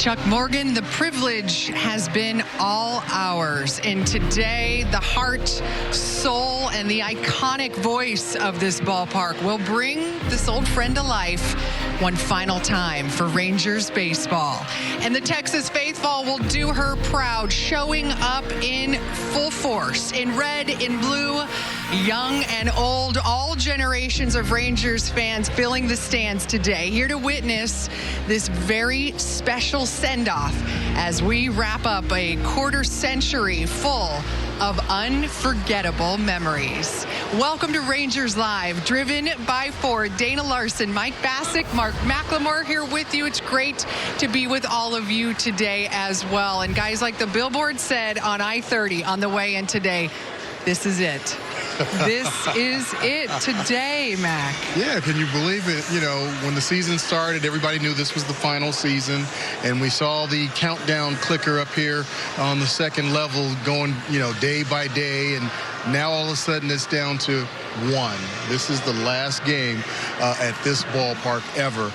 Chuck Morgan, the privilege has been all ours. And today, the heart, soul, and the iconic voice of this ballpark will bring this old friend to life one final time for Rangers baseball. And the Texas faithful will do her proud, showing up in full force, in red, in blue, young and old, all generations of Rangers fans filling the stands today, here to witness this very special send-off as we wrap up a quarter century full of unforgettable memories. Welcome to Rangers Live, driven by Ford. Dana Larson, Mike Bassick, Mark McLemore here with you. It's great to be with all of you today as well. And guys, like the billboard said on I-30 on the way in today, this is it. This is it today, Mac. Yeah, can you believe it? You know, when the season started, everybody knew this was the final season, and we saw the countdown clicker up here on the second level going, day by day, and now all of a sudden it's down to one. This is the last game at this ballpark ever.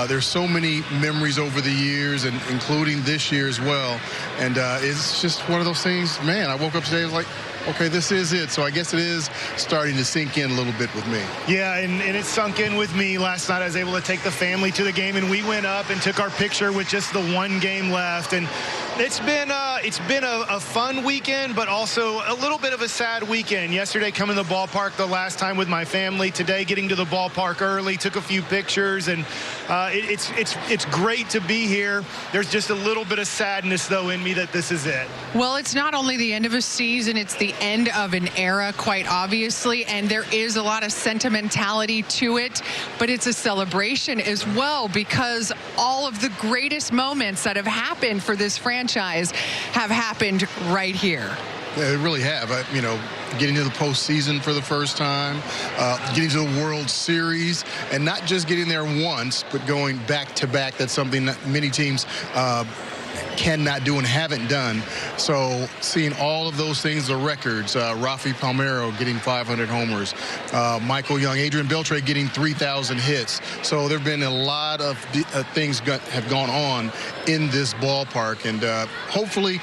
There's so many memories over the years, and including this year as well, and it's just one of those things, man, I woke up today, I was like, okay, this is it. So I guess it is starting to sink in a little bit with me. Yeah, and it sunk in with me last night. I was able to take the family to the game, and we went up and took our picture with just the one game left. And it's been a fun weekend, but also a little bit of a sad weekend. Yesterday, coming to the ballpark the last time with my family. Today, getting to the ballpark early, took a few pictures, and it's great to be here. There's just a little bit of sadness, though, in me that this is it. Well, it's not only the end of a season, it's the end of an era, quite obviously, and there is a lot of sentimentality to it, but it's a celebration as well, because all of the greatest moments that have happened for this franchise have happened right here. Yeah, they really have. Getting to the postseason for the first time, getting to the World Series, and not just getting there once, but going back to back. That's something that many teams cannot do and haven't done. So seeing all of those things, the records, Rafi Palmeiro getting 500 homers, Michael Young, Adrian Beltre getting 3,000 hits. So there have been a lot of things have gone on in this ballpark, and hopefully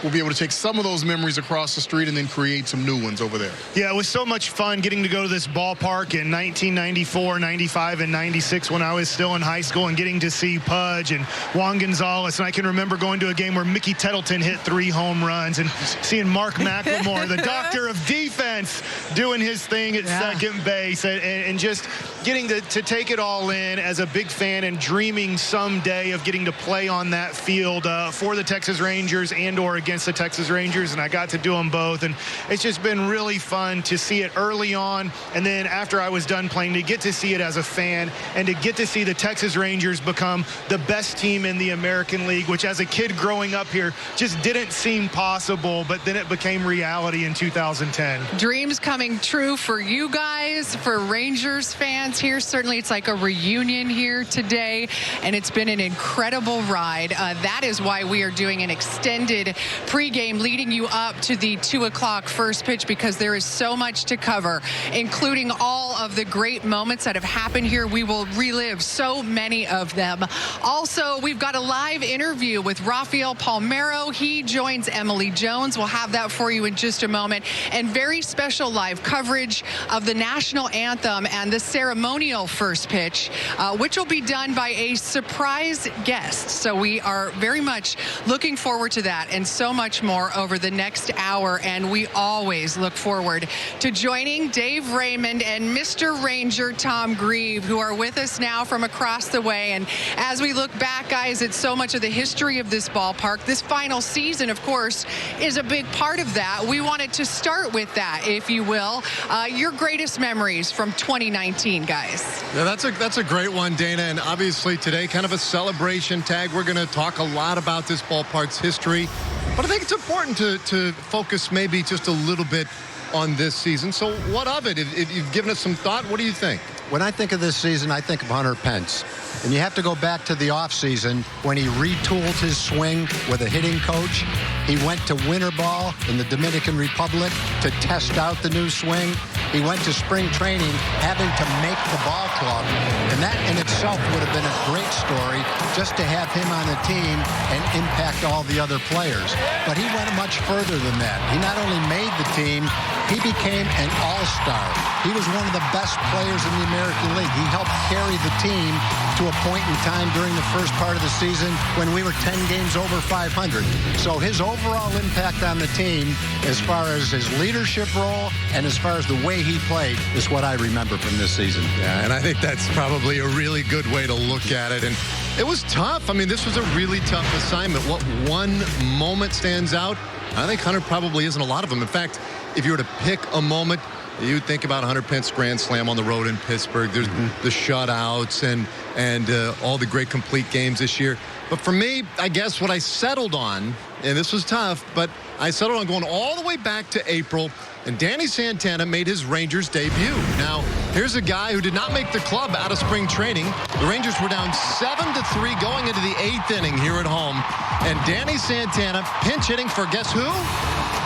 we'll be able to take some of those memories across the street and then create some new ones over there. Yeah, it was so much fun getting to go to this ballpark in 1994, 95, and 96 when I was still in high school, and getting to see Pudge and Juan Gonzalez. And I can remember going to a game where Mickey Tettleton hit 3 home runs, and seeing Mark McLemore, the doctor of defense, doing his thing at second base, and just getting to take it all in as a big fan, and dreaming someday of getting to play on that field for the Texas Rangers and/or against the Texas Rangers, and I got to do them both. And it's just been really fun to see it early on, and then after I was done playing, to get to see it as a fan, and to get to see the Texas Rangers become the best team in the American League, which as a kid growing up here just didn't seem possible, but then it became reality in 2010. Dreams coming true for you guys, for Rangers fans here. Certainly it's like a reunion here today, and it's been an incredible ride. That is why we are doing an extended pregame leading you up to the 2 o'clock first pitch, because there is so much to cover, including all of the great moments that have happened here. We will relive so many of them. Also, we've got a live interview with Rafael Palmeiro. He joins Emily Jones. We'll have that for you in just a moment. And very special live coverage of the national anthem and the ceremonial first pitch, which will be done by a surprise guest. So we are very much looking forward to that, and so much more over the next hour. And we always look forward to joining Dave Raymond and Mr. Ranger Tom Grieve, who are with us now from across the way. And as we look back, guys, it's so much of the history of this ballpark. This final season, of course, is a big part of that. We wanted to start with that, if you will. Your greatest memories from 2019, guys. Yeah, that's a great one, Dana. And obviously today, kind of a celebration tag. We're going to talk a lot about this ballpark's history, but I think it's important to focus maybe just a little bit on this season. So what of it? If you've given us some thought, what do you think? When I think of this season, I think of Hunter Pence. And you have to go back to the offseason when he retooled his swing with a hitting coach. He went to winter ball in the Dominican Republic to test out the new swing. He went to spring training having to make the ball club, and that in itself would have been a great story just to have him on the team and impact all the other players. But he went much further than that. He not only made the team, he became an all-star. He was one of the best players in the American League. He helped carry the team to a point in time during the first part of the season when we were 10 games over 500. So his overall impact on the team, as far as his leadership role and as far as the way he played, is what I remember from this season. Yeah, and I think that's probably a really good way to look at it. And it was tough. I mean, this was a really tough assignment. What one moment stands out? I think Hunter probably isn't a lot of them. In fact, if you were to pick a moment, you'd think about Hunter Pence grand slam on the road in Pittsburgh. There's the shutouts and all the great complete games this year. But for me, I guess what I settled on, and this was tough, but I settled on going all the way back to April, and Danny Santana made his Rangers debut. Now, here's a guy who did not make the club out of spring training. The Rangers were down 7-3 going into the 8th inning here at home, and Danny Santana pinch hitting for guess who?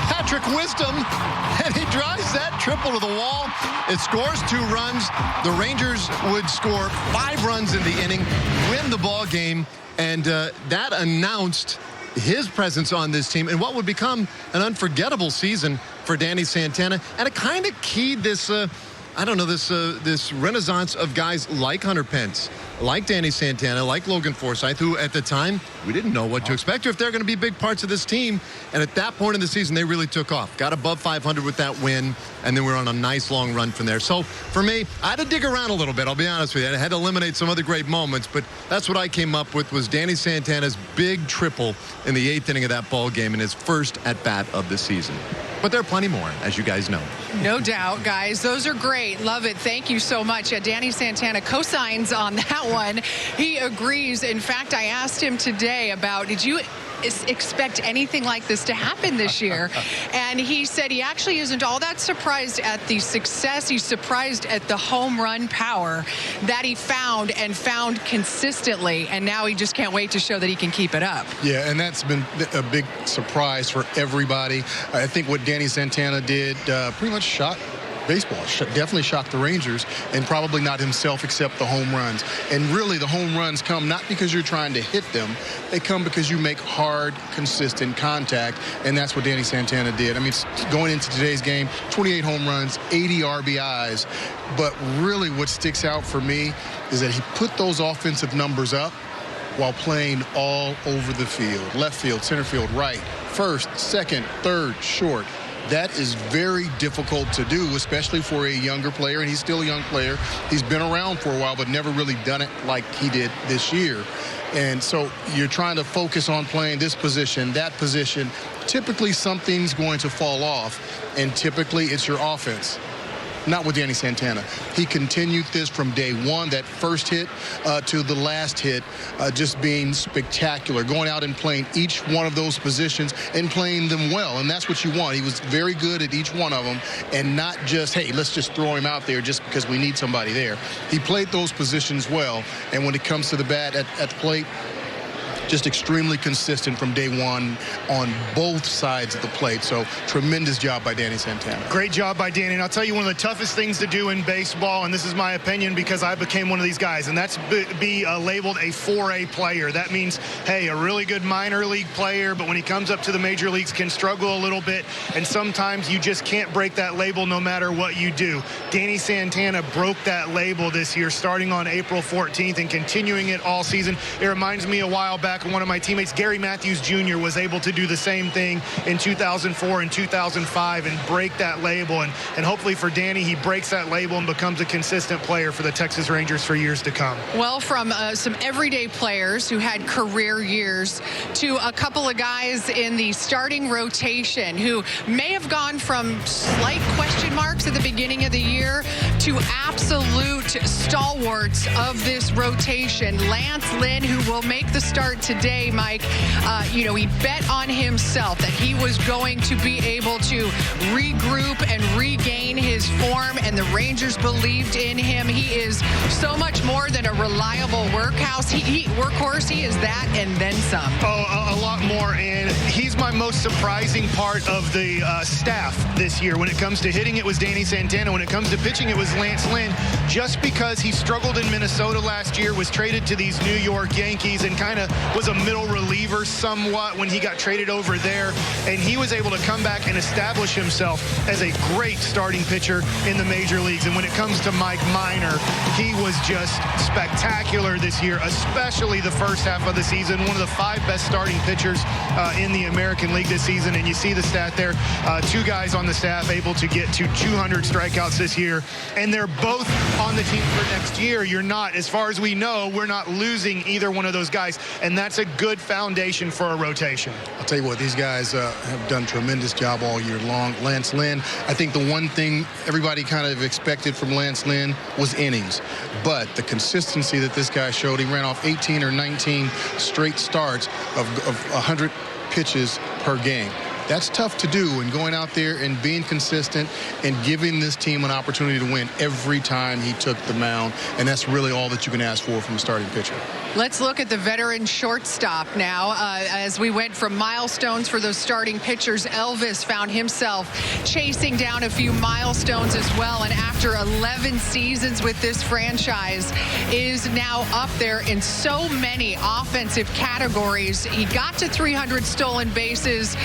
Patrick Wisdom, and he drives that triple to the wall. It scores 2 runs. The Rangers would score 5 runs in the inning, win the ball game, and that announced his presence on this team and what would become an unforgettable season for Danny Santana. And it kind of keyed this, this renaissance of guys like Hunter Pence, like Danny Santana, like Logan Forsythe, who at the time, we didn't know what to expect or if they're going to be big parts of this team. And at that point in the season, they really took off. Got above 500 with that win, and then we're on a nice long run from there. So for me, I had to dig around a little bit, I'll be honest with you. I had to eliminate some other great moments, but that's what I came up with was Danny Santana's big triple in the 8th inning of that ball game in his first at-bat of the season. But there are plenty more, as you guys know. No doubt, guys. Those are great. Love it. Thank you so much. Danny Santana co-signs on that one. He agrees. In fact, I asked him today about, did you expect anything like this to happen this year? And he said he actually isn't all that surprised at the success. He's surprised at the home run power that he found consistently, and now he just can't wait to show that he can keep it up. Yeah, and that's been a big surprise for everybody. I think what Danny Santana did pretty much shocked baseball. Definitely shocked the Rangers, and probably not himself except the home runs. And really, the home runs come not because you're trying to hit them. They come because you make hard, consistent contact, and that's what Danny Santana did. I mean, going into today's game, 28 home runs, 80 RBIs. But really what sticks out for me is that he put those offensive numbers up while playing all over the field. Left field, center field, right, first, second, third, short. That is very difficult to do, especially for a younger player, and he's still a young player. He's been around for a while, but never really done it like he did this year. And so you're trying to focus on playing this position, that position. Typically, something's going to fall off, and typically it's your offense. Not with Danny Santana. He continued this from day one, that first hit to the last hit, just being spectacular, going out and playing each one of those positions and playing them well. And that's what you want. He was very good at each one of them, and not just, hey, let's just throw him out there just because we need somebody there. He played those positions well, and when it comes to the bat at the plate, just extremely consistent from day one on both sides of the plate. So tremendous job by Danny Santana. Great job by Danny. And I'll tell you, one of the toughest things to do in baseball, and this is my opinion because I became one of these guys, and that's be labeled a 4A player. That means, hey, a really good minor league player, but when he comes up to the major leagues can struggle a little bit, and sometimes you just can't break that label no matter what you do. Danny Santana broke that label this year, starting on April 14th and continuing it all season. It reminds me a while back, one of my teammates, Gary Matthews Jr., was able to do the same thing in 2004 and 2005 and break that label. And hopefully for Danny, he breaks that label and becomes a consistent player for the Texas Rangers for years to come. Well, from some everyday players who had career years to a couple of guys in the starting rotation who may have gone from slight question marks at the beginning of the year to absolute stalwarts of this rotation. Lance Lynn, who will make the start today, Mike, he bet on himself that he was going to be able to regroup and regain his form, and the Rangers believed in him. He is so much more than a reliable workhorse. He is that and then some. Oh, a lot more, and he's my most surprising part of the staff this year. When it comes to hitting, it was Danny Santana. When it comes to pitching, it was Lance Lynn. Just because he struggled in Minnesota last year, was traded to these New York Yankees, and kind of was a middle reliever somewhat when he got traded over there, and he was able to come back and establish himself as a great starting pitcher in the major leagues. And when it comes to Mike Minor, he was just spectacular this year, especially the first half of the season. One of the 5 best starting pitchers in the American League this season, and you see the stat there. 2 guys on the staff able to get to 200 strikeouts this year, and they're both on the team for next year. You're not, as far as we know, we're not losing either one of those guys, and that's a good foundation for a rotation. I'll tell you what, these guys have done a tremendous job all year long. Lance Lynn, I think the one thing everybody kind of expected from Lance Lynn was innings, but the consistency that this guy showed, he ran off 18 or 19 straight starts of 100 pitches per game. That's tough to do, and going out there and being consistent and giving this team an opportunity to win every time he took the mound, and that's really all that you can ask for from a starting pitcher. Let's look at the veteran shortstop now. As we went from milestones for those starting pitchers, Elvis found himself chasing down a few milestones as well, and after 11 seasons with this franchise is now up there in so many offensive categories. He got to 300 stolen bases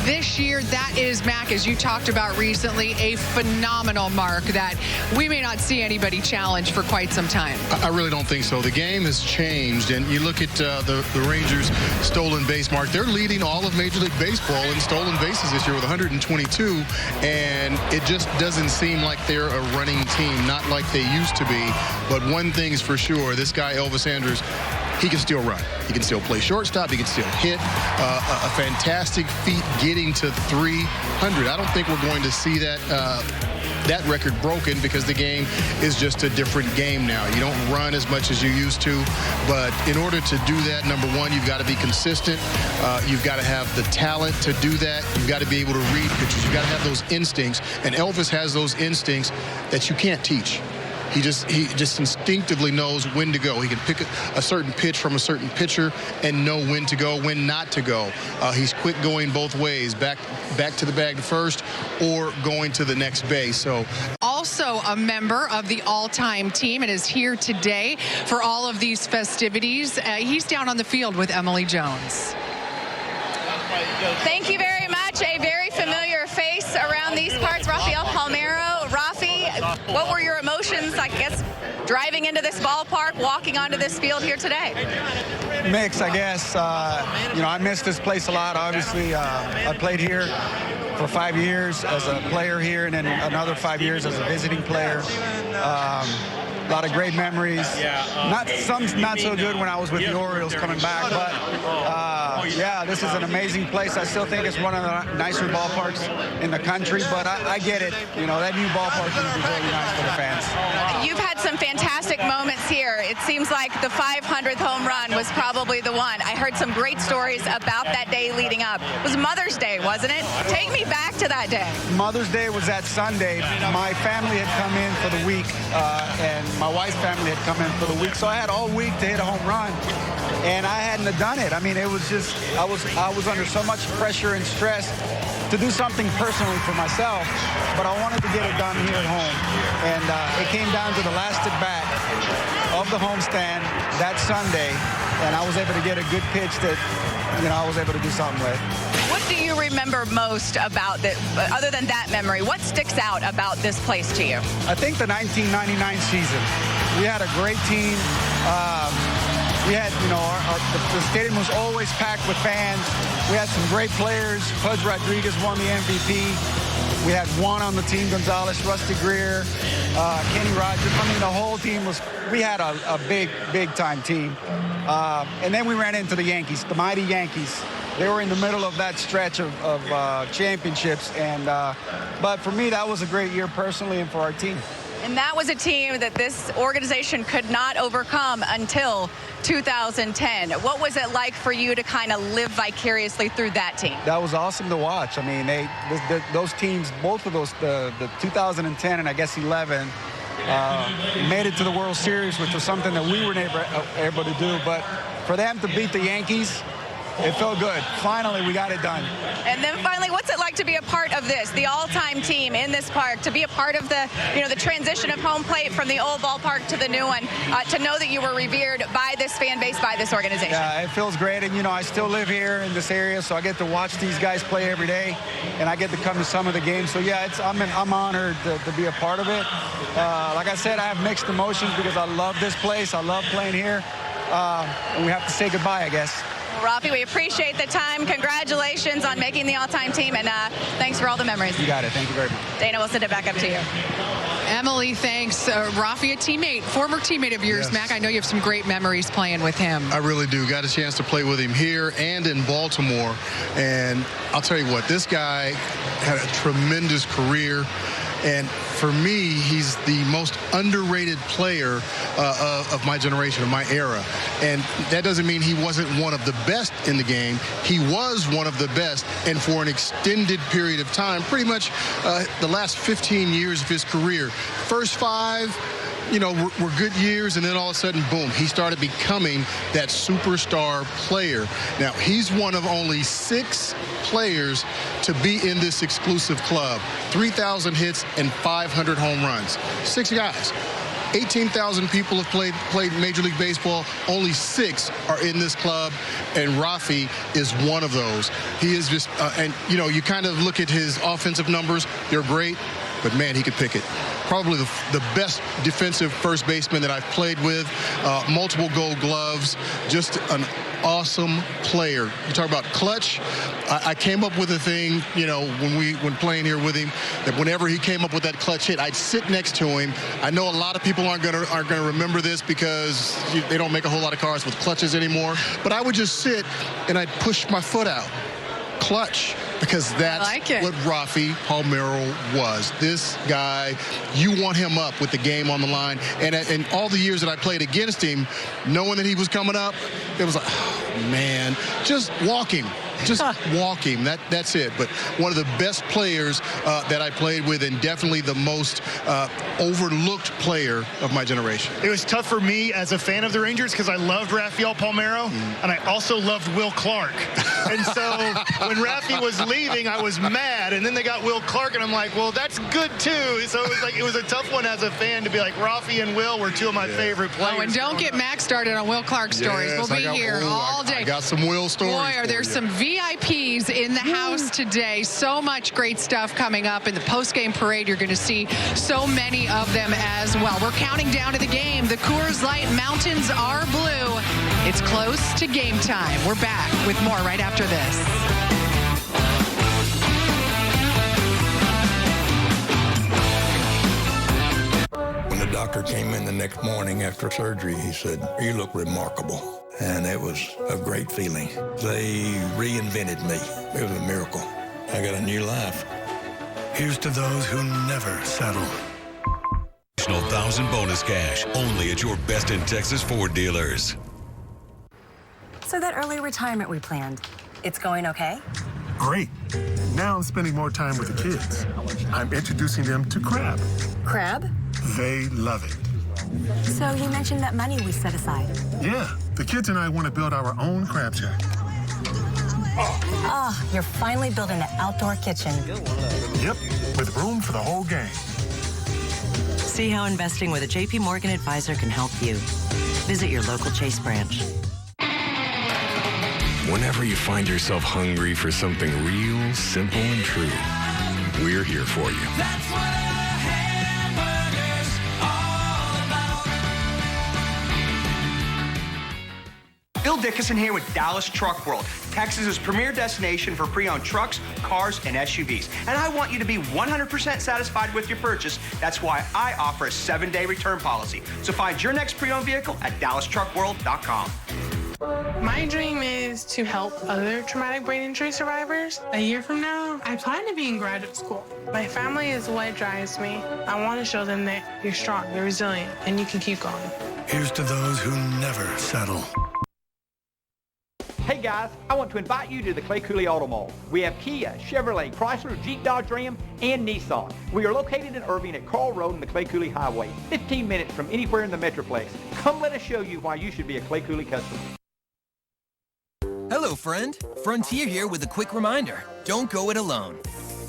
this year. That is, Mac, as you talked about recently, a phenomenal mark that we may not see anybody challenge for quite some time. I really don't think so. The game has changed, and you look at the Rangers' stolen base mark. They're leading all of Major League Baseball in stolen bases this year with 122, and it just doesn't seem like they're a running team, not like they used to be. But one thing's for sure, this guy, Elvis Andrus, he can still run. He can still play shortstop. He can still hit. A fantastic feat getting to 300. I don't think we're going to see that record broken, because the game is just a different game now. You don't run as much as you used to, but in order to do that, number one, you've got to be consistent. You've got to have the talent to do that. You've got to be able to read pitches. You've got to have those instincts, and Elvis has those instincts that you can't teach. He just instinctively knows when to go. He can pick a certain pitch from a certain pitcher and know when to go, when not to go. He's quick going both ways, back to the bag first or going to the next base. So also a member of the all-time team and is here today for all of these festivities. He's down on the field with Emily Jones. Thank you very much. A very familiar face around these parts, Rafael Palmeiro. Rafi, what were your emotions, I guess, driving into this ballpark, walking onto this field here today? Mix, I guess. I miss this place a lot. Obviously, I played here for 5 years as a player here, and then another 5 years as a visiting player. A lot of great memories. Not so good when I was with the Orioles coming back, but yeah, this is an amazing place. I still think it's one of the nicer ballparks in the country, but I get it. That new ballpark is really nice for the fans. You've had some fantastic moments here. It seems like the 500th home run was probably the one. I heard some great stories about that day leading up. It was Mother's Day, wasn't it? Take me back to that day. Mother's Day was that Sunday. My family had come in for the week, and my wife's family had come in for the week, so I had all week to hit a home run, and I hadn't have done it. I mean, it was just, I was under so much pressure and stress to do something personally for myself, but I wanted to get it done here at home, and it came down to the last at bat of the homestand that Sunday, and I was able to get a good pitch that, I was able to do something with. What do you remember most about this, other than that memory? What sticks out about this place to you? I think the 1999 season. We had a great team. We had, the stadium was always packed with fans. We had some great players. Pudge Rodriguez won the MVP. We had one on the team, Gonzalez, Rusty Greer, Kenny Rogers. I mean, the whole team we had a big time team. And then we ran into the Yankees, the mighty Yankees. They were in the middle of that stretch of championships. But for me, that was a great year personally and for our team. And that was a team that this organization could not overcome until 2010. What was it like for you to kind of live vicariously through that team? That was awesome to watch. I mean, those teams, both of those, the 2010 and I guess 11, made it to the World Series, which was something that we were never able to do. But for them to beat the Yankees, it felt good. Finally, we got it done. And then finally, what's it like to be a part of this, the all-time team in this park, to be a part of the, the transition of home plate from the old ballpark to the new one, to know that you were revered by this fan base, by this organization? Yeah, it feels great. And, I still live here in this area, so I get to watch these guys play every day, and I get to come to some of the games. So, yeah, I'm honored to be a part of it. Like I said, I have mixed emotions because I love this place. I love playing here. And we have to say goodbye, I guess. Well, Rafi, we appreciate the time. Congratulations on making the all-time team, and thanks for all the memories. You got it. Thank you very much. Dana, we'll send it back up to you. Emily, thanks. Rafi, a teammate, former teammate of yours. Yes. Mac, I know you have some great memories playing with him. I really do. Got a chance to play with him here and in Baltimore. And I'll tell you what, this guy had a tremendous career. And for me, he's the most underrated player of my generation, of my era. And that doesn't mean he wasn't one of the best in the game. He was one of the best, and for an extended period of time, pretty much the last 15 years of his career. First 5, were good years, and then all of a sudden, boom, he started becoming that superstar player. Now, he's one of only 6 players to be in this exclusive club. 3,000 hits and 500 home runs. 6 guys. 18,000 people have played Major League Baseball. Only 6 are in this club, and Rafi is one of those. He is just, you kind of look at his offensive numbers. They're great, but, man, he could pick it. Probably the best defensive first baseman that I've played with. Multiple Gold Gloves. Just an awesome player. You talk about clutch. I came up with a thing, when playing here with him, that whenever he came up with that clutch hit, I'd sit next to him. I know a lot of people aren't gonna remember this because they don't make a whole lot of cars with clutches anymore. But I would just sit and I'd push my foot out. Clutch. Because that's what Rafi Palmeiro was. This guy, you want him up with the game on the line. And in all the years that I played against him, knowing that he was coming up, it was like, oh, man, just walk him. Just walk him. That's it. But one of the best players that I played with, and definitely the most overlooked player of my generation. It was tough for me as a fan of the Rangers because I loved Rafael Palmeiro, and I also loved Will Clark. And so when Rafi was leaving, I was mad. And then they got Will Clark, and I'm like, well, that's good too. So it was a tough one as a fan to be like, Rafi and Will were 2 of my favorite players. Oh, and don't get Mac started on Will Clark stories. Yes, we'll be here all day. I got some Will stories. Boy, are there some VIPs in the house today. So much great stuff coming up in the post-game parade. You're going to see so many of them as well. We're counting down to the game. The Coors Light Mountains are blue. It's close to game time. We're back with more right after this. When the doctor came in the next morning after surgery, he said, "You look remarkable." And it was a great feeling. They reinvented me. It was a miracle. I got a new life. Here's to those who never settle. 1,000 bonus cash only at your Best in Texas Ford dealers. So that early retirement we planned, it's going okay? Great. Now I'm spending more time with the kids. I'm introducing them to crab. Crab? They love it. So you mentioned that money we set aside. Yeah, the kids and I want to build our own crab shack. Oh, you're finally building an outdoor kitchen. Yep, with room for the whole gang. See how investing with a JP Morgan advisor can help you. Visit your local Chase branch. Whenever you find yourself hungry for something real, simple, and true, we're here for you. That's what a hamburger's all about. Bill Dickinson here with Dallas Truck World, Texas's premier destination for pre-owned trucks, cars, and SUVs. And I want you to be 100% satisfied with your purchase. That's why I offer a 7-day return policy. So find your next pre-owned vehicle at DallasTruckWorld.com. My dream is is to help other traumatic brain injury survivors. A year from now, I plan to be in graduate school. My family is what drives me. I want to show them that you're strong, you're resilient, and you can keep going. Here's to those who never settle. Hey guys, I want to invite you to the Clay Cooley Auto Mall. We have Kia, Chevrolet, Chrysler, Jeep, Dodge Ram, and Nissan. We are located in Irving at Carl Road and the Clay Cooley Highway, 15 minutes from anywhere in the Metroplex. Come let us show you why you should be a Clay Cooley customer. Hello, friend. Frontier here with a quick reminder. Don't go it alone.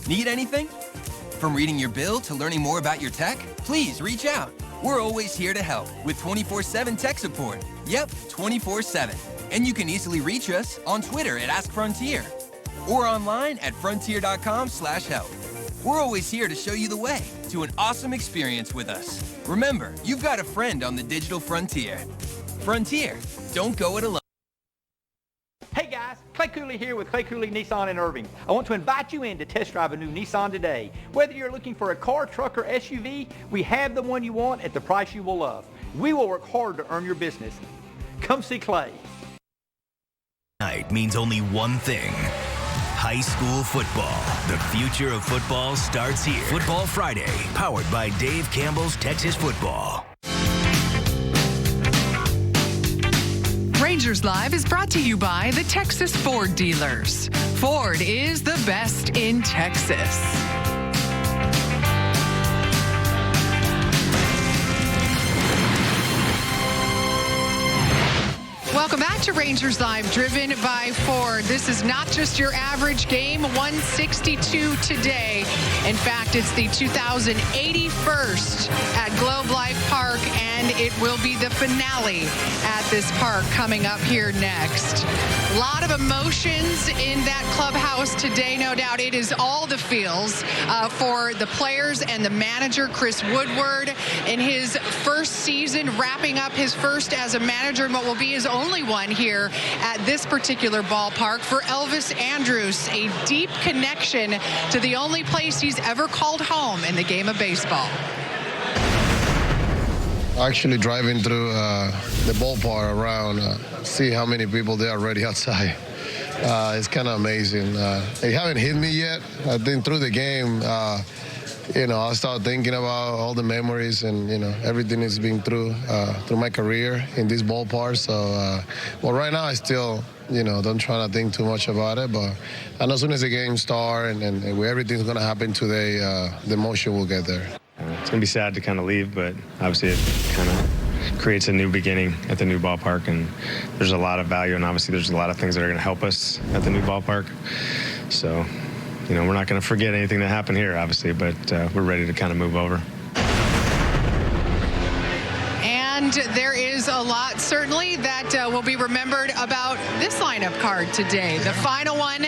Need anything? From reading your bill to learning more about your tech, please reach out. We're always here to help with 24/7 tech support. Yep, 24/7. And you can easily reach us on Twitter at AskFrontier or online at frontier.com/help. We're always here to show you the way to an awesome experience with us. Remember, you've got a friend on the digital frontier. Frontier, don't go it alone. Hey guys, Clay Cooley here with Clay Cooley Nissan in Irving. I want to invite you in to test drive a new Nissan today. Whether you're looking for a car, truck, or SUV, we have the one you want at the price you will love. We will work hard to earn your business. Come see Clay. Night means only one thing. High school football. The future of football starts here. Football Friday, powered by Dave Campbell's Texas Football. Rangers Live is brought to you by the Texas Ford dealers. Ford is the best in Texas. Welcome back to Rangers Live, driven by Ford. This is not just your average game, 162 today. In fact, it's the 2081st at Globe Life Park, and it will be the finale at this park coming up here next. A lot of emotions in that clubhouse today, no doubt. It is all the feels for the players and the manager, Chris Woodward, in his first season, wrapping up his first as a manager in what will be his only one here at this particular ballpark. For Elvis Andrus, a deep connection to the only place he's ever called home in the game of baseball. Actually driving through the ballpark around, see how many people there are already outside. It's kind of amazing. It haven't hit me yet. I think through the game, I start thinking about all the memories and, everything it's been through my career in this ballpark. So, right now I still, don't try to think too much about it. But I know as soon as the game starts and everything's going to happen today, the emotion will get there. It's going to be sad to kind of leave, but obviously it kind of creates a new beginning at the new ballpark, and there's a lot of value, and obviously there's a lot of things that are going to help us at the new ballpark. So, we're not going to forget anything that happened here, obviously, but we're ready to kind of move over. And there is a lot, certainly, that will be remembered about this lineup card today. The final one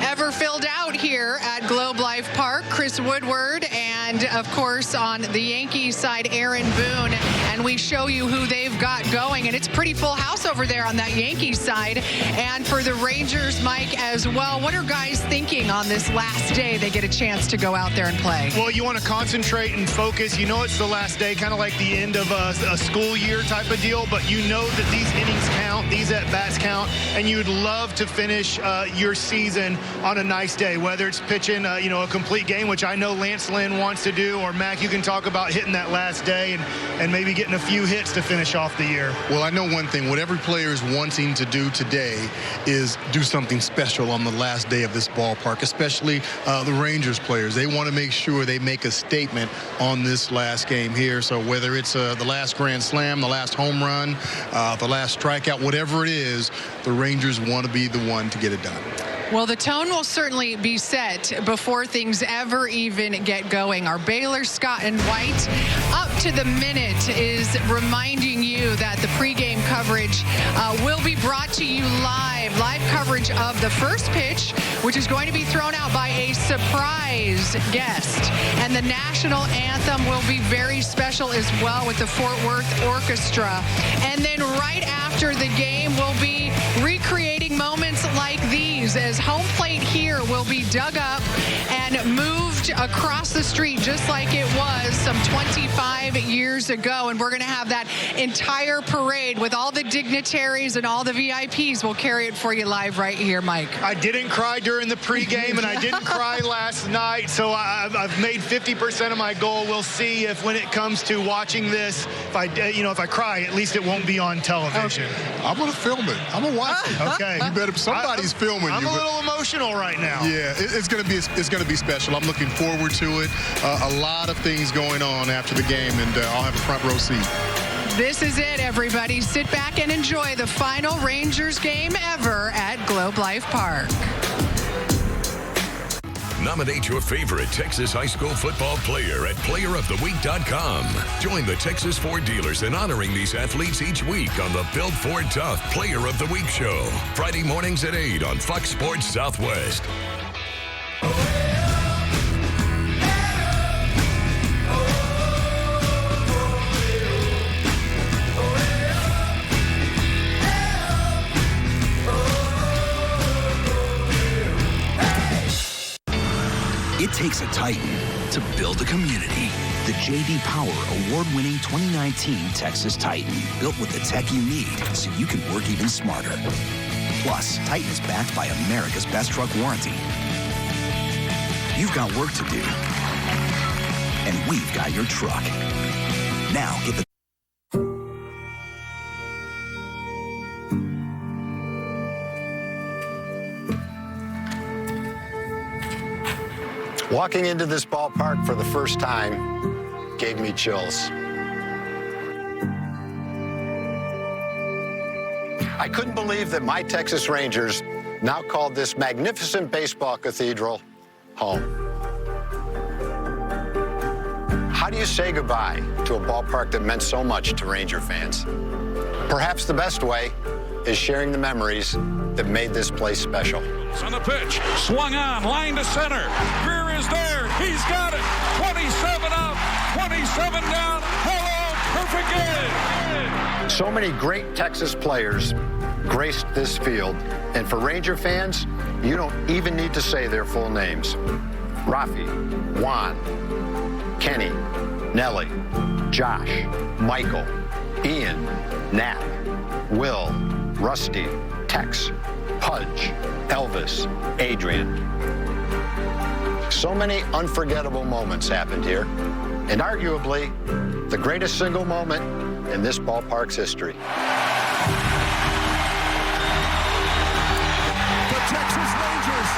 ever filled out here at Globe Life Park. Chris Woodward and, of course, on the Yankees side, Aaron Boone. And we show you who they've got going. And it's pretty full house over there on that Yankees side. And for the Rangers, Mike, as well, what are guys thinking on this last day they get a chance to go out there and play? Well, you want to concentrate and focus. You know it's the last day, kind of like the end of a school year type of deal, but you know that these innings count, these at-bats count, and you'd love to finish your season on a nice day, whether it's pitching, a complete game, which I know Lance Lynn wants to do, or Mac, you can talk about hitting that last day and maybe getting a few hits to finish off the year. Well, I know one thing. What every player is wanting to do today is do something special on the last day of this ballpark, especially the Rangers players. They want to make sure they make a statement on this last game here. So whether it's the last grand slam, the last home run, the last strikeout, whatever it is, the Rangers want to be the one to get it done. Well, the tone will certainly be set before things ever even get going. Our Baylor, Scott, and White, up to the minute, is reminding you that the pregame coverage will be brought to you live coverage of the first pitch, which is going to be thrown out by a surprise guest. And the national anthem will be very special as well with the Fort Worth Orchestra. And then right after the game, we'll be recreating moments like these Yankees, as home plate here will be dug up and moved across the street just like it was some 25 years ago. And we're going to have that entire parade with all the dignitaries and all the VIPs. We'll carry it for you live right here, Mike. I didn't cry during the pregame, and I didn't cry last night, so I've made 50% of my goal. We'll see if when it comes to watching this, if I cry, at least it won't be on television. Okay. I'm going to film it. I'm going to watch it. Okay. You better. Somebody's filming you. I'm a little emotional right now. Yeah, it's going to be special. I'm looking forward to it. A lot of things going on after the game, and I'll have a front row seat. This is it, everybody. Sit back and enjoy the final Rangers game ever at Globe Life Park. Nominate your favorite Texas high school football player at playeroftheweek.com. Join the Texas Ford dealers in honoring these athletes each week on the Built Ford Tough Player of the Week show. Friday mornings at 8 on Fox Sports Southwest. It takes a Titan to build a community. The J.D. Power award-winning 2019 Texas Titan, built with the tech you need so you can work even smarter. Plus, Titan is backed by America's best truck warranty. You've got work to do, and we've got your truck. Now get the Walking into this ballpark for the first time gave me chills. I couldn't believe that my Texas Rangers now called this magnificent baseball cathedral home. How do you say goodbye to a ballpark that meant so much to Ranger fans? Perhaps the best way is sharing the memories that made this place special. On the pitch, swung on, line to center. Greer is there. He's got it. 27 up, 27 down. Hello, perfect game. So many great Texas players graced this field. And for Ranger fans, you don't even need to say their full names. Rafi, Juan, Kenny, Nelly, Josh, Michael, Ian, Nat, Will, Rusty, Tex, Pudge, Elvis, Adrian. So many unforgettable moments happened here, and arguably the greatest single moment in this ballpark's history. The Texas Rangers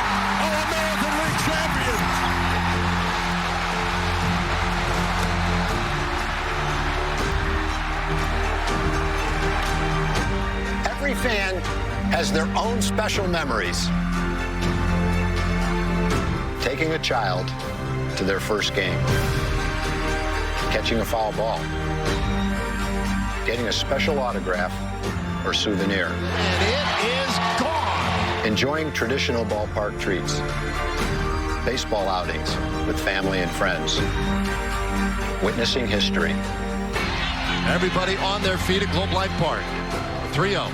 are American League champions. Every fan has their own special memories. Taking a child to their first game, catching a foul ball, getting a special autograph or souvenir. And it is gone. Enjoying traditional ballpark treats, baseball outings with family and friends, witnessing history. Everybody on their feet at Globe Life Park. 3-0.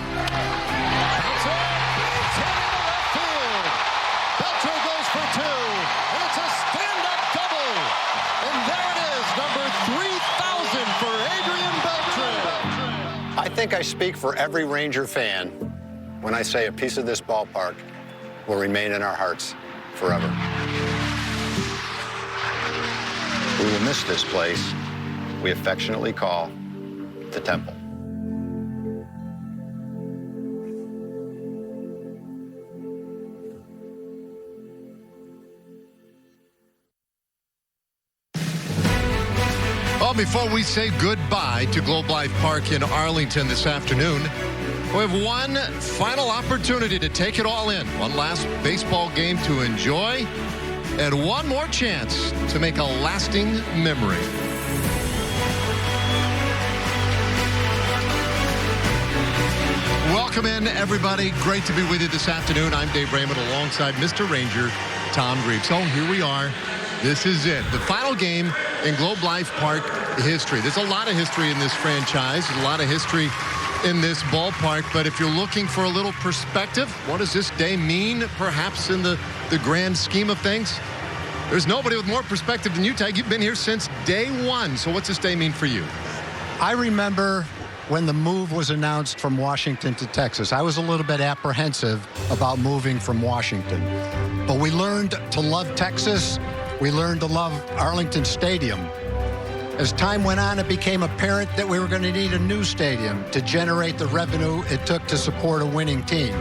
I think I speak for every Ranger fan when I say a piece of this ballpark will remain in our hearts forever. We will miss this place we affectionately call the Temple. Well, before we say goodbye to Globe Life Park in Arlington this afternoon, we have one final opportunity to take it all in. One last baseball game to enjoy, and one more chance to make a lasting memory. Welcome in, everybody. Great to be with you this afternoon. I'm Dave Raymond alongside Mr. Ranger, Tom Greaves. So here we are. This is it. The final game in Globe Life Park history. There's a lot of history in this franchise. There's a lot of history in this ballpark. But if you're looking for a little perspective, what does this day mean, perhaps in the grand scheme of things? There's nobody with more perspective than you, Tag. You've been here since day one. So what's this day mean for you? I remember when the move was announced from Washington to Texas. I was a little bit apprehensive about moving from Washington. But we learned to love Texas. We learned to love Arlington Stadium. As time went on, it became apparent that we were going to need a new stadium to generate the revenue it took to support a winning team.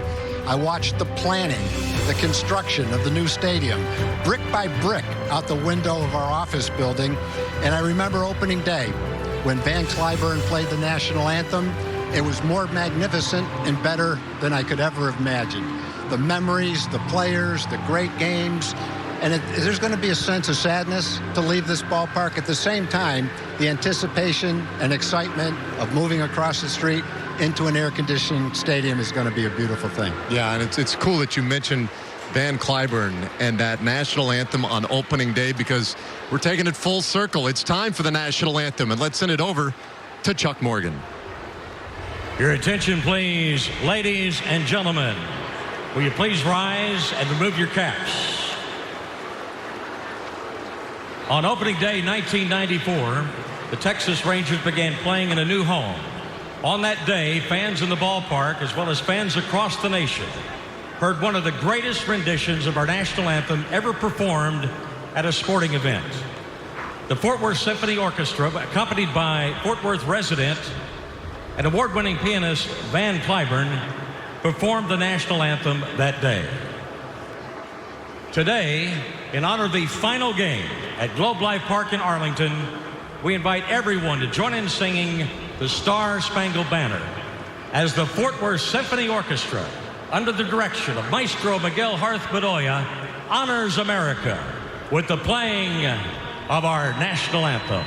I watched the planning, the construction of the new stadium, brick by brick out the window of our office building. And I remember opening day when Van Cliburn played the national anthem. It was more magnificent and better than I could ever have imagined. The memories, the players, the great games. And there's going to be a sense of sadness to leave this ballpark. At the same time, the anticipation and excitement of moving across the street into an air-conditioned stadium is going to be a beautiful thing. Yeah, and it's cool that you mentioned Van Cliburn and that national anthem on opening day, because we're taking it full circle. It's time for the national anthem, and let's send it over to Chuck Morgan. Your attention, please, ladies and gentlemen. Will you please rise and remove your caps? On opening day 1994, the Texas Rangers began playing in a new home. On that day, fans in the ballpark, as well as fans across the nation, heard one of the greatest renditions of our national anthem ever performed at a sporting event. The Fort Worth Symphony Orchestra, accompanied by Fort Worth resident and award-winning pianist Van Cliburn, performed the national anthem that day. Today, in honor of the final game at Globe Life Park in Arlington, we invite everyone to join in singing the Star-Spangled Banner as the Fort Worth Symphony Orchestra, under the direction of Maestro Miguel Harth Bedoya, honors America with the playing of our national anthem.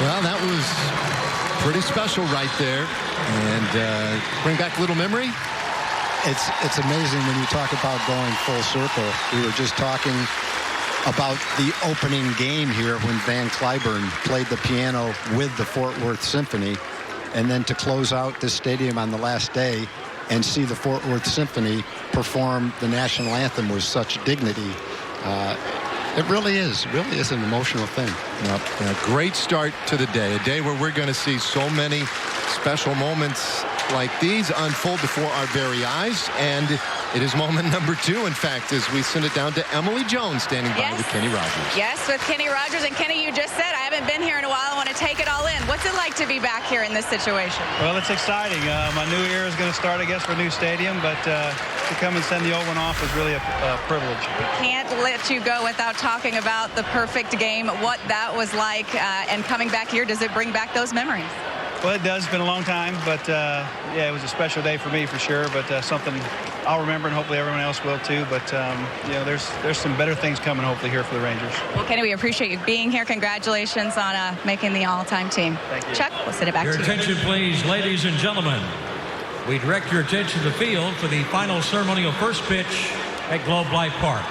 Well, that was pretty special right there. And bring back a little memory. It's amazing when you talk about going full circle. We were just talking about the opening game here when Van Cliburn played the piano with the Fort Worth Symphony. And then to close out this stadium on the last day and see the Fort Worth Symphony perform the national anthem with such dignity. It really is an emotional thing. Yep. A great start to the day, a day where we're going to see so many special moments like these unfold before our very eyes. And it is moment number 2, in fact, as we send it down to Emily Jones standing by with Kenny Rogers. Yes, with Kenny Rogers. And Kenny, you just said, I haven't been here in a while. I want to take it all in. What's it like to be back here in this situation? Well, it's exciting. My new era is going to start, I guess, for a new stadium. But to come and send the old one off is really a privilege. Can't let you go without talking about the perfect game, what that was like. And coming back here, does it bring back those memories? Well, it does. It's been a long time, but yeah, it was a special day for me for sure, but something I'll remember, and hopefully everyone else will too. But you know, there's some better things coming hopefully here for the Rangers. Well, Kenny, we appreciate you being here. Congratulations on making the all-time team. Thank you. Chuck, we'll send it back to you. Your attention, please, ladies and gentlemen. We direct your attention to the field for the final ceremonial first pitch at Globe Life Park.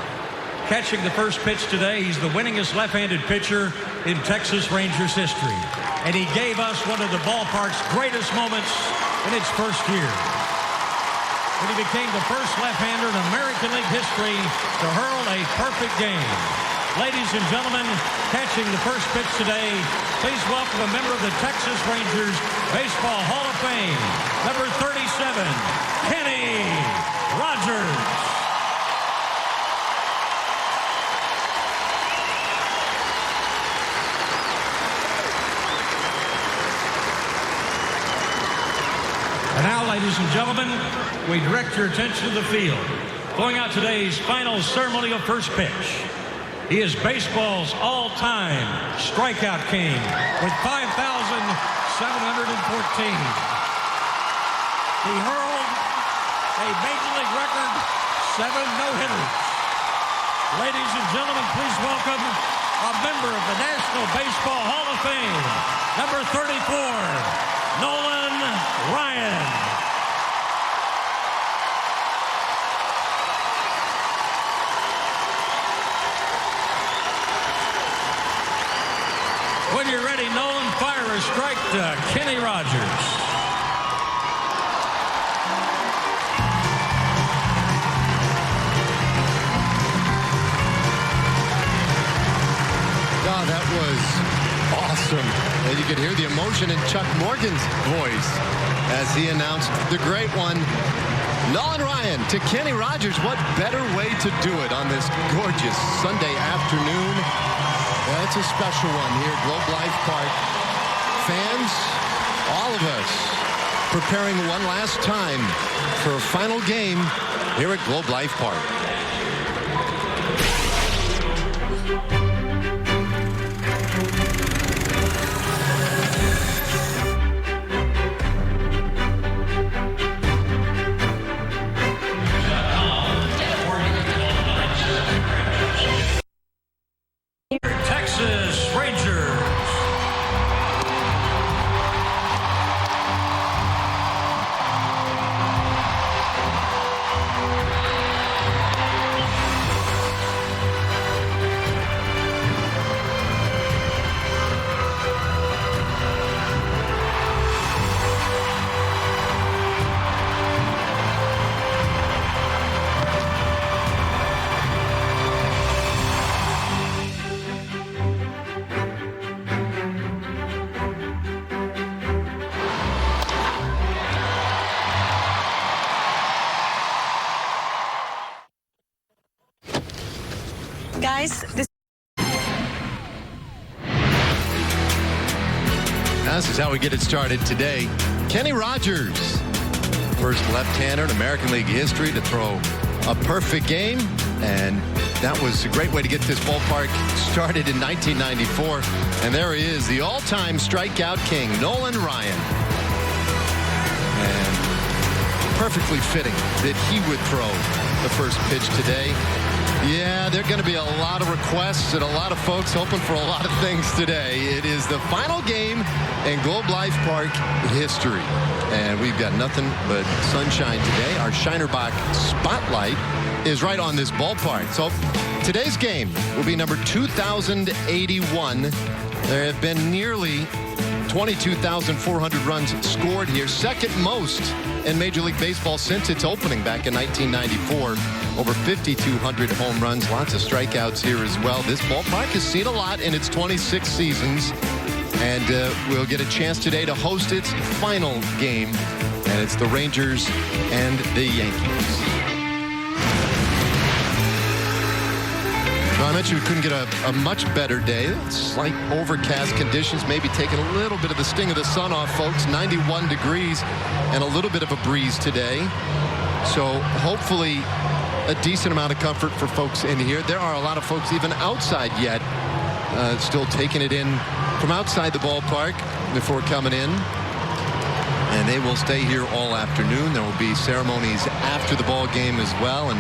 Catching the first pitch today, he's the winningest left-handed pitcher in Texas Rangers history. And he gave us one of the ballpark's greatest moments in its first year, when he became the first left-hander in American League history to hurl a perfect game. Ladies and gentlemen, catching the first pitch today, please welcome a member of the Texas Rangers Baseball Hall of Fame, number 37, Kenny Rogers. And now, ladies and gentlemen, we direct your attention to the field. Going out today's final ceremonial first pitch. He is baseball's all-time strikeout king with 5,714. He hurled a Major League record 7 no-hitters. Ladies and gentlemen, please welcome a member of the National Baseball Hall of Fame, number 34, Nolan Ryan. When you're ready, Nolan, fire a strike to Kenny Rogers. God, that was awesome. And you could hear the emotion in Chuck Morgan's voice as he announced the great one, Nolan Ryan to Kenny Rogers. What better way to do it on this gorgeous Sunday afternoon? That's a special one here at Globe Life Park. Fans, all of us, preparing one last time for a final game here at Globe Life Park. Texas Rangers. Guys, this is how we get it started today. Kenny Rogers, first left-hander in American League history to throw a perfect game, and that was a great way to get this ballpark started in 1994. And there he is, the all-time strikeout king, Nolan Ryan. And perfectly fitting that he would throw the first pitch today. Yeah, there are going to be a lot of requests and a lot of folks hoping for a lot of things today. It is the final game in Globe Life Park history. And we've got nothing but sunshine today. Our Shinerbach spotlight is right on this ballpark. So today's game will be number 2081. There have been nearly 22,400 runs scored here. Second most in Major League Baseball since its opening back in 1994. Over 5,200 home runs, lots of strikeouts here as well. This ballpark has seen a lot in its 26 seasons, and we'll get a chance today to host its final game, and it's the Rangers and the Yankees. So I mentioned we couldn't get a much better day. Slight overcast conditions, maybe taking a little bit of the sting of the sun off, folks. 91 degrees and a little bit of a breeze today. So hopefully a decent amount of comfort for folks in here. There are a lot of folks even outside yet still taking it in from outside the ballpark before coming in. and they will stay here all afternoon. There will be ceremonies after the ball game as well, and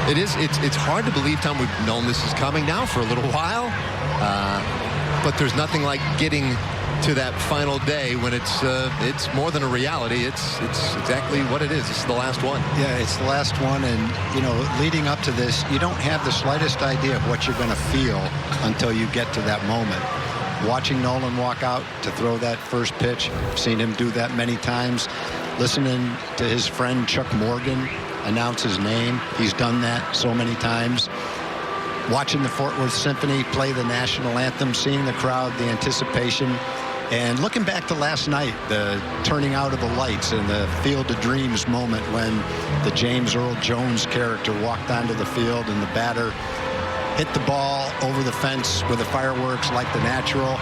it's hard to believe, Tom. We've known this is coming now for a little while, but there's nothing like getting to that final day when it's more than a reality. It's exactly what it is. This is the last one. Yeah, it's the last one, and leading up to this, you don't have the slightest idea of what you're going to feel until you get to that moment. Watching Nolan walk out to throw that first pitch, I've seen him do that many times. Listening to his friend Chuck Morgan announce his name, he's done that so many times. Watching the Fort Worth Symphony play the national anthem, seeing the crowd, the anticipation. And looking back to last night, the turning out of the lights and the Field of Dreams moment when the James Earl Jones character walked onto the field and the batter hit the ball over the fence with the fireworks like the natural.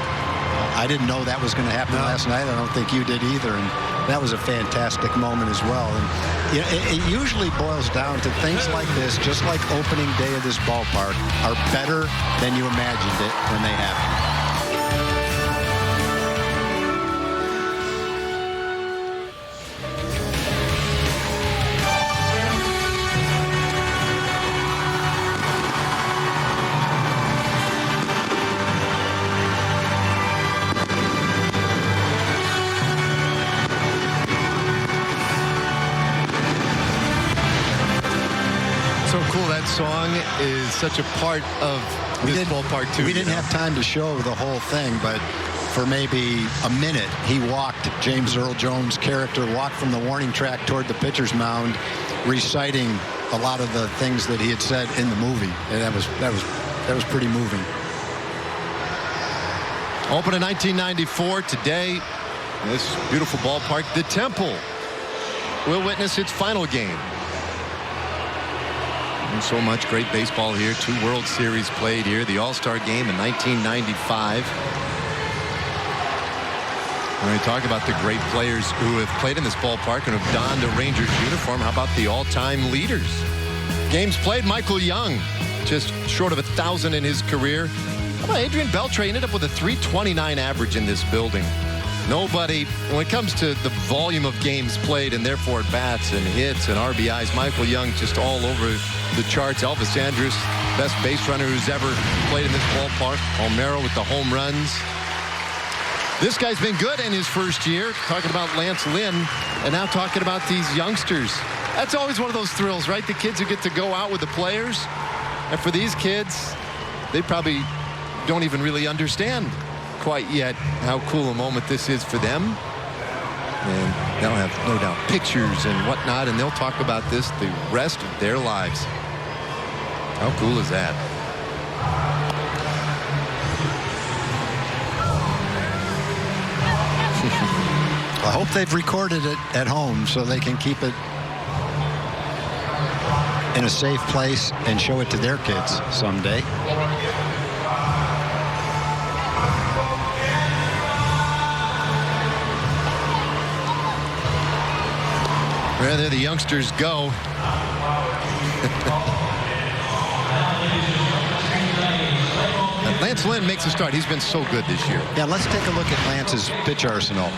I didn't know that was going to happen last night. I don't think you did either. And that was a fantastic moment as well. And it usually boils down to things like this, just like opening day of this ballpark, are better than you imagined it when they happen. Song is such a part of this ballpark too. We didn't have time to show the whole thing, but for maybe a minute he walked, James Earl Jones' character walked from the warning track toward the pitcher's mound, reciting a lot of the things that he had said in the movie, and that was pretty moving. Open in 1994. Today, this beautiful ballpark, the Temple, will witness its final game. And so much great baseball here. 2 World Series played here. The All-Star game in 1995. When we talk about the great players who have played in this ballpark and have donned a Rangers uniform, how about the all-time leaders? Games played, Michael Young, just short of 1,000 in his career. How about Adrian Beltre? Ended up with a .329 average in this building. Nobody, when it comes to the volume of games played and therefore at-bats and hits and RBIs, Michael Young just all over the charts. Elvis Andrus, best base runner who's ever played in this ballpark. Homero with the home runs. This guy's been good in his first year. Talking about Lance Lynn, and now talking about these youngsters. That's always one of those thrills, right? The kids who get to go out with the players. And for these kids, they probably don't even really understand quite yet how cool a moment this is for them. And they'll have, no doubt, pictures and whatnot, and they'll talk about this the rest of their lives. How cool is that? I hope they've recorded it at home so they can keep it in a safe place and show it to their kids someday. Where there the youngsters go. Lance Lynn makes a start. He's been so good this year. Yeah, let's take a look at Lance's pitch arsenal.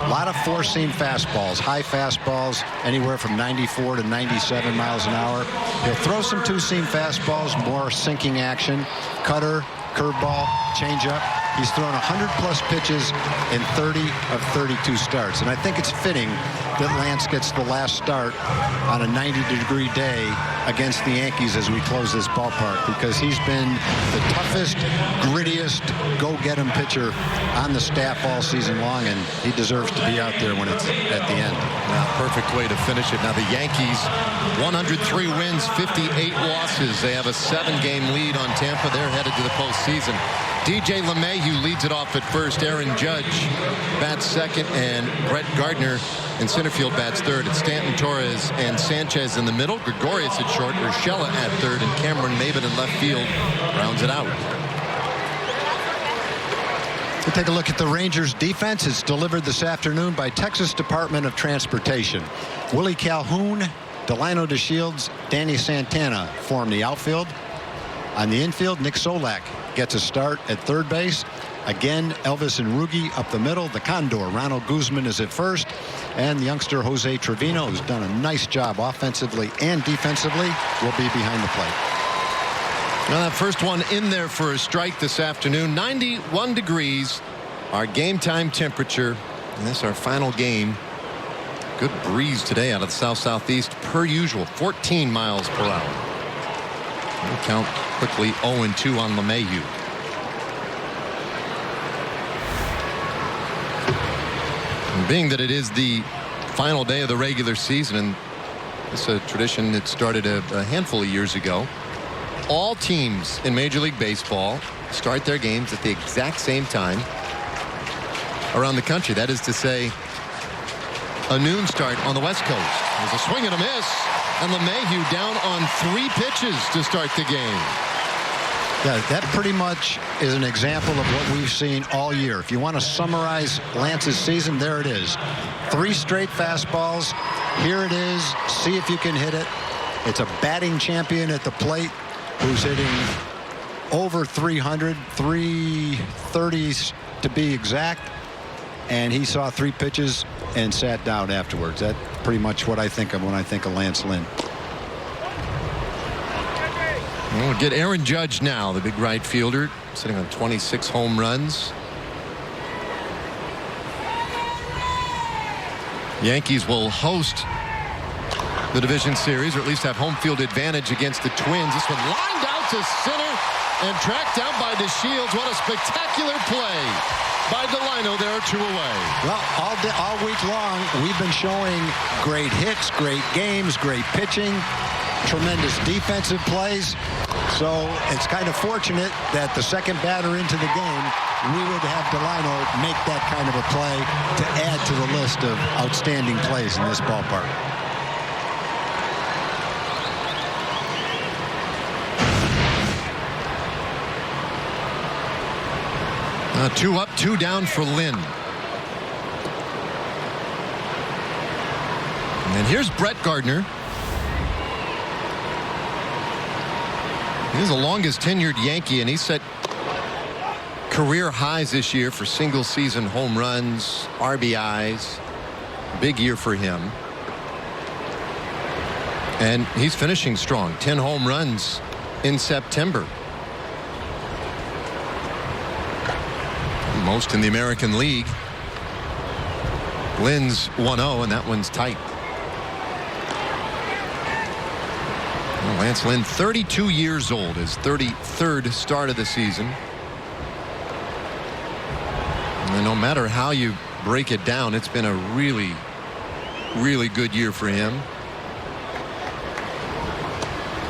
A lot of four-seam fastballs, high fastballs, anywhere from 94 to 97 miles an hour. He'll throw some two-seam fastballs, more sinking action, cutter, curveball, changeup. He's thrown 100-plus pitches in 30 of 32 starts. And I think it's fitting that Lance gets the last start on a 90-degree day against the Yankees as we close this ballpark, because he's been the toughest, grittiest, go-get-him pitcher on the staff all season long, and he deserves to be out there when it's at the end. Now, perfect way to finish it. Now, the Yankees, 103 wins, 58 losses. They have a 7-game lead on Tampa. They're headed to the postseason. DJ LeMahieu leads it off at first. Aaron Judge bats second, and Brett Gardner in center field bats third. It's Stanton, Torres, and Sanchez in the middle. Gregorius at short, Urshela at third, and Cameron Maybin in left field rounds it out. We'll take a look at the Rangers defense. It's delivered this afternoon by Texas Department of Transportation. Willie Calhoun, Delano DeShields, Danny Santana form the outfield. On the infield, Nick Solak gets a start at third base. Again, Elvis Enrugi up the middle. The Condor, Ronald Guzman, is at first. And the youngster Jose Trevino, who's done a nice job offensively and defensively, will be behind the plate. Now that first one in there for a strike this afternoon. 91 degrees, our game time temperature. And this is our final game. Good breeze today out of the south-southeast per usual, 14 miles per hour. We'll count quickly 0-2 on LeMahieu. And being that it is the final day of the regular season, and it's a tradition that started a handful of years ago, all teams in Major League Baseball start their games at the exact same time around the country. That is to say, a noon start on the West Coast. There's a swing and a miss, and LeMahieu down on 3 pitches to start the game. Yeah, that pretty much is an example of what we've seen all year. If you want to summarize Lance's season, there it is. 3 straight fastballs. Here it is. See if you can hit it. It's a batting champion at the plate who's hitting over 300, 330s to be exact. And he saw 3 pitches and sat down afterwards. That's pretty much what I think of when I think of Lance Lynn. We'll get Aaron Judge now, the big right fielder, sitting on 26 home runs. Yankees will host the division series, or at least have home field advantage against the Twins. This one lined out to center and tracked down by DeShields. What a spectacular play by Delino there, 2 away. Well, all week long, we've been showing great hits, great games, great pitching, tremendous defensive plays. So it's kind of fortunate that the second batter into the game, we would have Delino make that kind of a play to add to the list of outstanding plays in this ballpark. Two up, 2 down for Lynn. And here's Brett Gardner. He's the longest tenured Yankee, and he set career highs this year for single season home runs, RBIs. Big year for him. And he's finishing strong. 10 home runs in September. Most in the American League. Lynn's 1-0, and that one's tight. Well, Lance Lynn, 32 years old, his 33rd start of the season. And no matter how you break it down, it's been a really, really good year for him.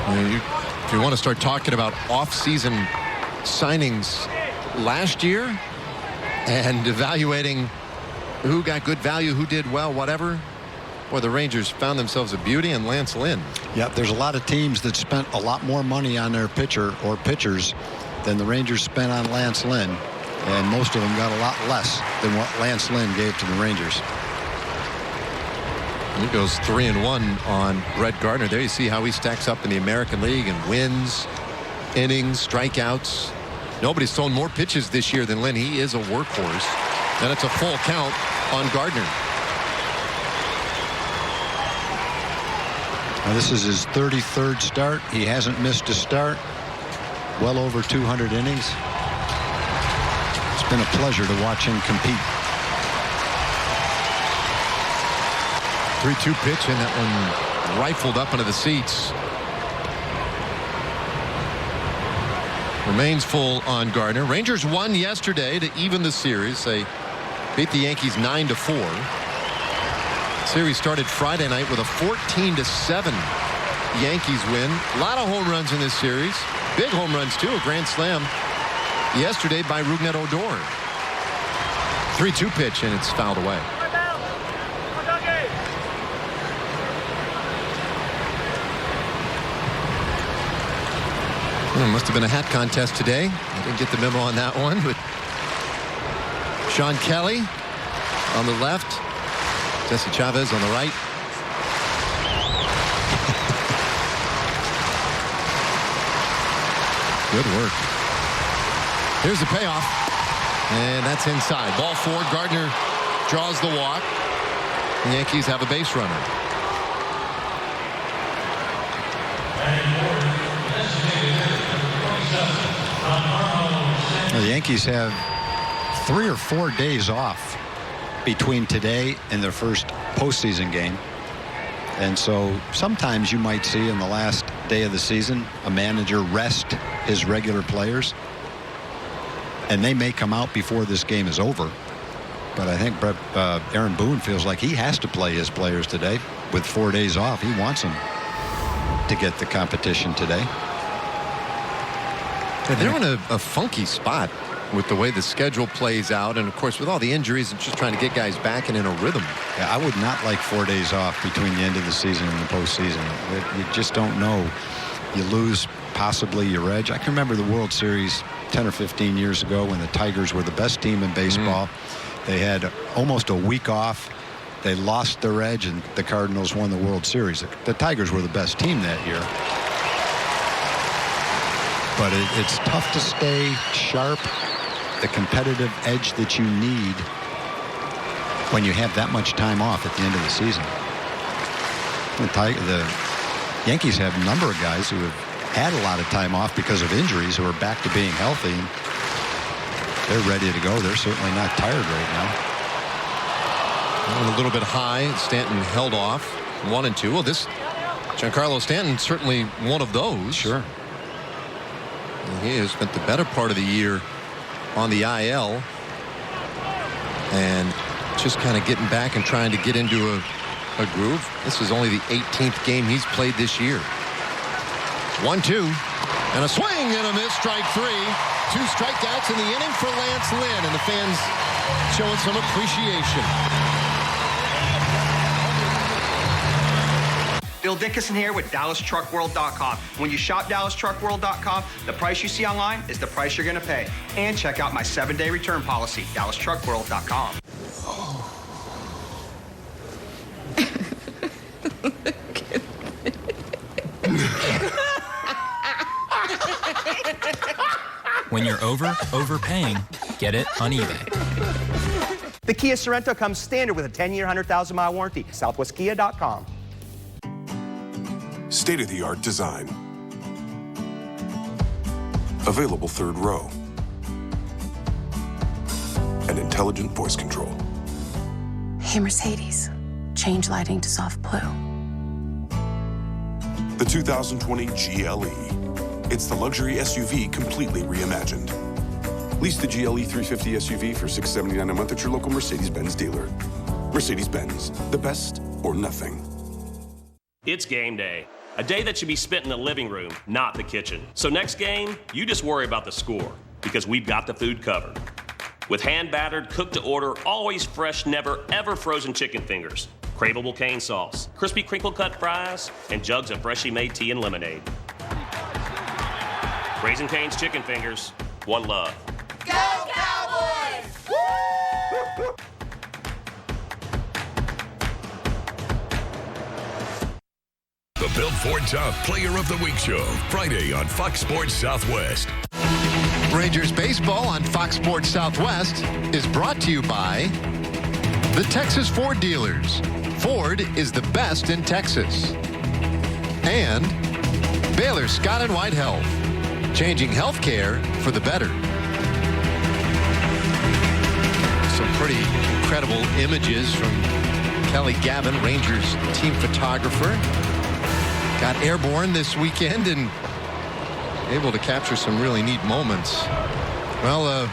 If you want to start talking about off-season signings last year, and evaluating who got good value, who did well, whatever. Boy, the Rangers found themselves a beauty in Lance Lynn. Yep, there's a lot of teams that spent a lot more money on their pitcher or pitchers than the Rangers spent on Lance Lynn. And most of them got a lot less than what Lance Lynn gave to the Rangers. He goes 3-1 on Brett Gardner. There you see how he stacks up in the American League and wins, innings, strikeouts. Nobody's thrown more pitches this year than Lynn. He is a workhorse. And it's a full count on Gardner. Now, this is his 33rd start. He hasn't missed a start. Well over 200 innings. It's been a pleasure to watch him compete. 3-2 pitch, and that one rifled up into the seats. Remains full on Gardner. Rangers won yesterday to even the series. They beat the Yankees 9-4. Series started Friday night with a 14-7 Yankees win. A lot of home runs in this series. Big home runs too. A grand slam yesterday by Rougned Odor. 3-2 pitch, and it's fouled away. It must have been a hat contest today. I didn't get the memo on that one, but Sean Kelly on the left, Jesse Chavez on the right. Good work. Here's the payoff. And that's inside. Ball 4. Gardner draws the walk. The Yankees have a base runner. The Yankees have 3 or 4 days off between today and their first postseason game. And so sometimes you might see in the last day of the season a manager rest his regular players. And they may come out before this game is over. But I think Aaron Boone feels like he has to play his players today. With 4 days off, he wants them to get the competition today. They're in a funky spot with the way the schedule plays out. And, of course, with all the injuries and just trying to get guys back and in a rhythm. Yeah, I would not like 4 days off between the end of the season and the postseason. You just don't know. You lose possibly your edge. I can remember the World Series 10 or 15 years ago when the Tigers were the best team in baseball. They had almost a week off. They lost their edge, and the Cardinals won the World Series. The Tigers were the best team that year. But it's tough to stay sharp, the competitive edge that you need when you have that much time off at the end of the season. The Yankees have a number of guys who have had a lot of time off because of injuries who are back to being healthy. They're ready to go. They're certainly not tired right now. A little bit high. Stanton held off 1 and 2. Well, this Giancarlo Stanton certainly one of those. Sure. He has spent the better part of the year on the IL and just kind of getting back and trying to get into a groove. This is only the 18th game he's played this year. 1-2 and a swing and a miss. Strike 3. 2 strikeouts in the inning for Lance Lynn, and the fans showing some appreciation. Bill Dickinson here with DallasTruckWorld.com. When you shop DallasTruckWorld.com, the price you see online is the price you're going to pay. And check out my 7-day return policy, DallasTruckWorld.com. When you're overpaying, get it on eBay. The Kia Sorento comes standard with a 10-year, 100,000-mile warranty. SouthwestKia.com. State-of-the-art design. Available third row. And intelligent voice control. Hey, Mercedes, change lighting to soft blue. The 2020 GLE. It's the luxury SUV completely reimagined. Lease the GLE 350 SUV for $679 a month at your local Mercedes-Benz dealer. Mercedes-Benz, the best or nothing. It's game day. A day that should be spent in the living room, not the kitchen. So next game, you just worry about the score, because we've got the food covered. With hand-battered, cooked-to-order, always fresh, never, ever frozen chicken fingers, craveable cane sauce, crispy crinkle-cut fries, and jugs of freshly made tea and lemonade. Raising Cane's Chicken Fingers, one love. Go Cowboys! The Built Ford Tough Player of the Week Show, Friday on Fox Sports Southwest. Rangers baseball on Fox Sports Southwest is brought to you by the Texas Ford dealers. Ford is the best in Texas. And Baylor Scott & White Health, changing healthcare for the better. Some pretty incredible images from Kelly Gavin, Rangers team photographer. Got airborne this weekend and able to capture some really neat moments. Well,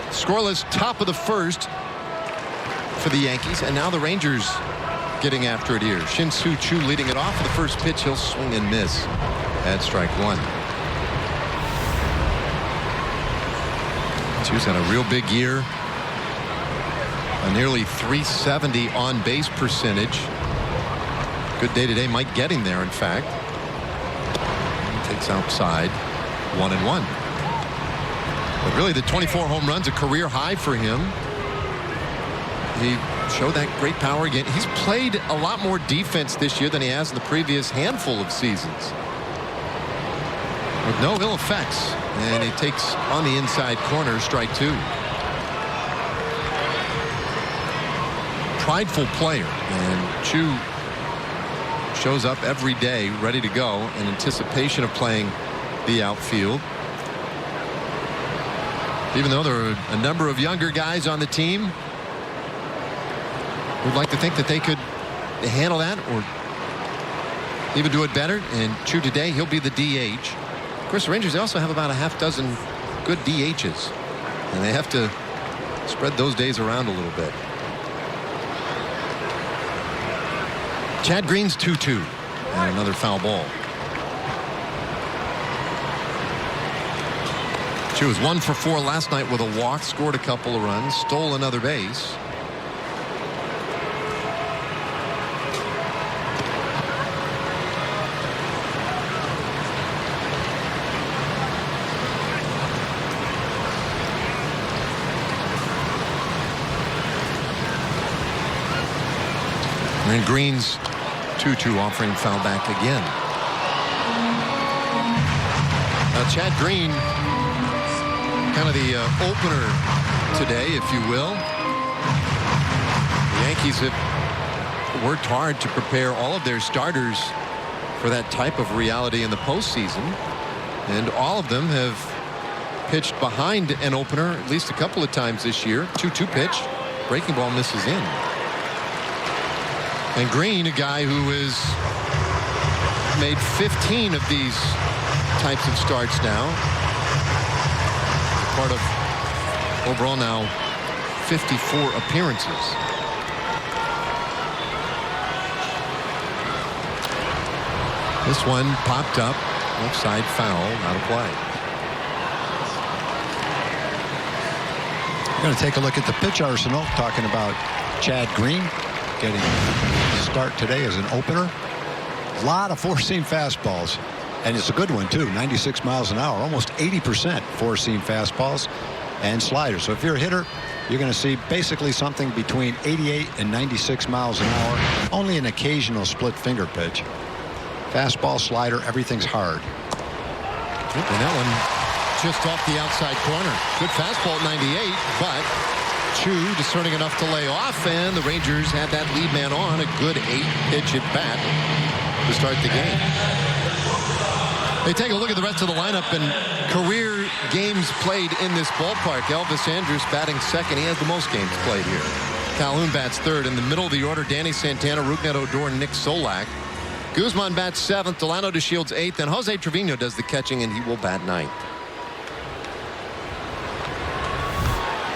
scoreless top of the first for the Yankees, and now the Rangers getting after it here. Shin-Soo Choo leading it off. The first pitch, he'll swing and miss at strike 1. Choo's had a real big year. A nearly 370 on base percentage. Good day today, might get him there, in fact. Takes outside, 1-1. But really, the 24 home runs, a career high for him. He showed that great power again. He's played a lot more defense this year than he has in the previous handful of seasons. With no ill effects. And he takes on the inside corner, strike 2. prideful player, and Chu shows up every day ready to go in anticipation of playing the outfield. Even though there are a number of younger guys on the team, we'd like to think that they could handle that or even do it better. And Chu today, he'll be the DH. Of course, the Rangers also have about a half dozen good DHs, and they have to spread those days around a little bit. Chad Green's 2-2 and another foul ball. Chu was 1 for 4 last night with a walk, scored a couple of runs, stole another base. And Green's 2-2 offering foul back again. Chad Green, kind of the opener today, if you will. The Yankees have worked hard to prepare all of their starters for that type of reality in the postseason, and all of them have pitched behind an opener at least a couple of times this year. 2-2 pitch, breaking ball misses in. And Green, a guy who has made 15 of these types of starts now. Part of overall now 54 appearances. This one popped up, left side foul, out of play. We're going to take a look at the pitch arsenal, talking about Chad Green getting a start today as an opener. A lot of four-seam fastballs, and it's a good one too. 96 miles an hour, almost 80% four-seam fastballs and sliders. So if you're a hitter, you're going to see basically something between 88 and 96 miles an hour. Only an occasional split finger pitch. Fastball, slider, everything's hard. And that one just off the outside corner. Good fastball at 98, but Chu discerning enough to lay off, and the Rangers had that lead man on. A good 8-pitch at bat to start the game. They take a look at the rest of the lineup and career games played in this ballpark. Elvis Andrus batting second. He has the most games played here. Calhoun bats third. In the middle of the order, Danny Santana, Rougned Odor, Nick Solak. Guzman bats seventh. Delano DeShields eighth. And Jose Trevino does the catching, and he will bat ninth.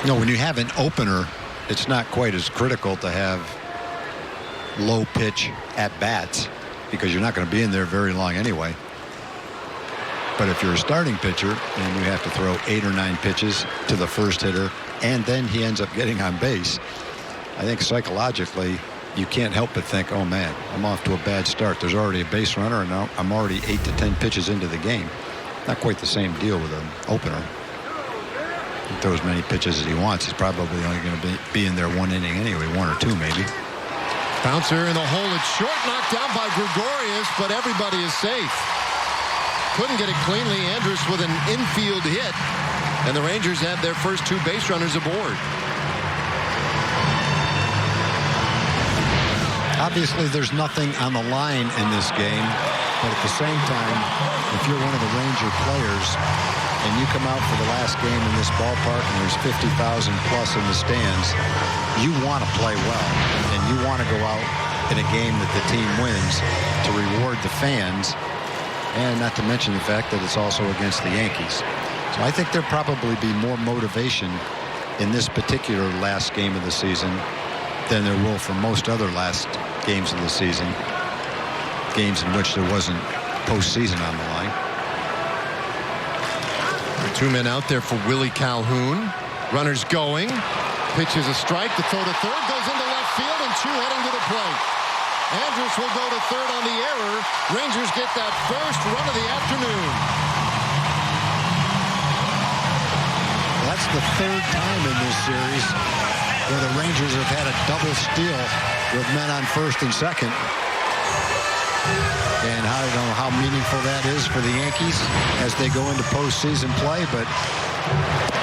No, when you have an opener, it's not quite as critical to have low pitch at bats because you're not going to be in there very long anyway. But if you're a starting pitcher and you have to throw 8 or 9 pitches to the first hitter and then he ends up getting on base, I think psychologically you can't help but think, oh man, I'm off to a bad start. There's already a base runner and now I'm already 8 to 10 pitches into the game. Not quite the same deal with an opener. He throws many pitches as he wants. He's probably only going to be in there one inning anyway, 1 or 2 maybe. Bouncer in the hole. It's short, knocked down by Gregorius, but everybody is safe. Couldn't get it cleanly. Andrus with an infield hit, and the Rangers have their first 2 base runners aboard. Obviously, there's nothing on the line in this game, but at the same time, if you're one of the Ranger players and you come out for the last game in this ballpark and there's 50,000 plus in the stands, you want to play well, and you want to go out in a game that the team wins to reward the fans, and not to mention the fact that it's also against the Yankees. So I think there'll probably be more motivation in this particular last game of the season than there will for most other last games of the season, games in which there wasn't postseason on the line. 2 men out there for Willie Calhoun. Runners going. Pitch is a strike. The throw to third goes into left field, and Chu heading to the plate. Andrus will go to third on the error. Rangers get that first run of the afternoon. That's the 3rd time in this series where the Rangers have had a double steal with men on first and second. And I don't know how meaningful that is for the Yankees as they go into postseason play, but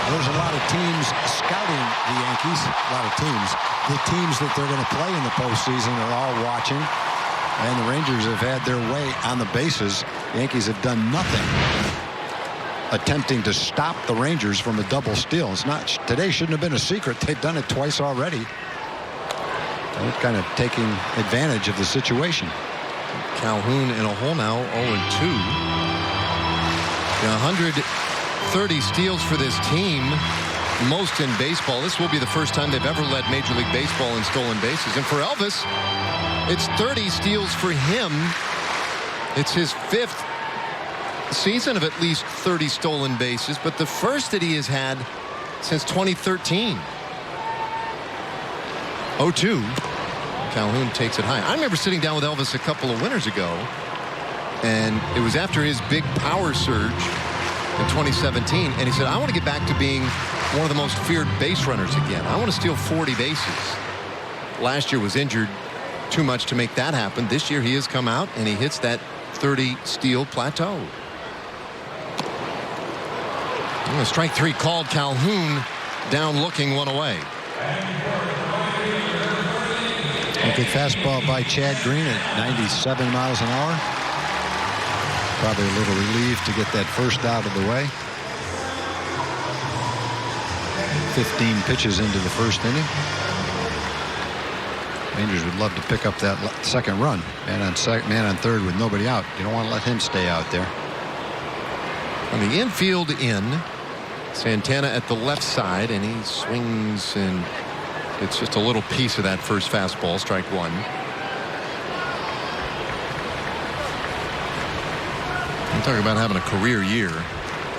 There's a lot of teams scouting the Yankees, a lot of teams. The teams that they're going to play in the postseason are all watching, and the Rangers have had their way on the bases. The Yankees have done nothing attempting to stop the Rangers from a double steal. It's not, today shouldn't have been a secret. They've done it twice already. They're kind of taking advantage of the situation. Calhoun in a hole now, 0-2. 130 steals for this team, most in baseball. This will be the first time they've ever led Major League Baseball in stolen bases. And for Elvis, it's 30 steals for him. It's his 5th season of at least 30 stolen bases, but the first that he has had since 2013. 0-2. Calhoun takes it high. I remember sitting down with Elvis a couple of winters ago, and it was after his big power surge in 2017, and he said, I want to get back to being one of the most feared base runners again. I want to steal 40 bases. Last year was injured too much to make that happen. This year he has come out and he hits that 30 steal plateau. Strike 3 called. Calhoun down looking, one away. A good fastball by Chad Green at 97 miles an hour. Probably a little relieved to get that first out of the way. 15 pitches into the first inning. Rangers would love to pick up that second run. Man on third with nobody out. You don't want to let him stay out there. On the infield in, Santana at the left side, and he swings, and it's just a little piece of that first fastball, strike 1. I'm talking about having a career year.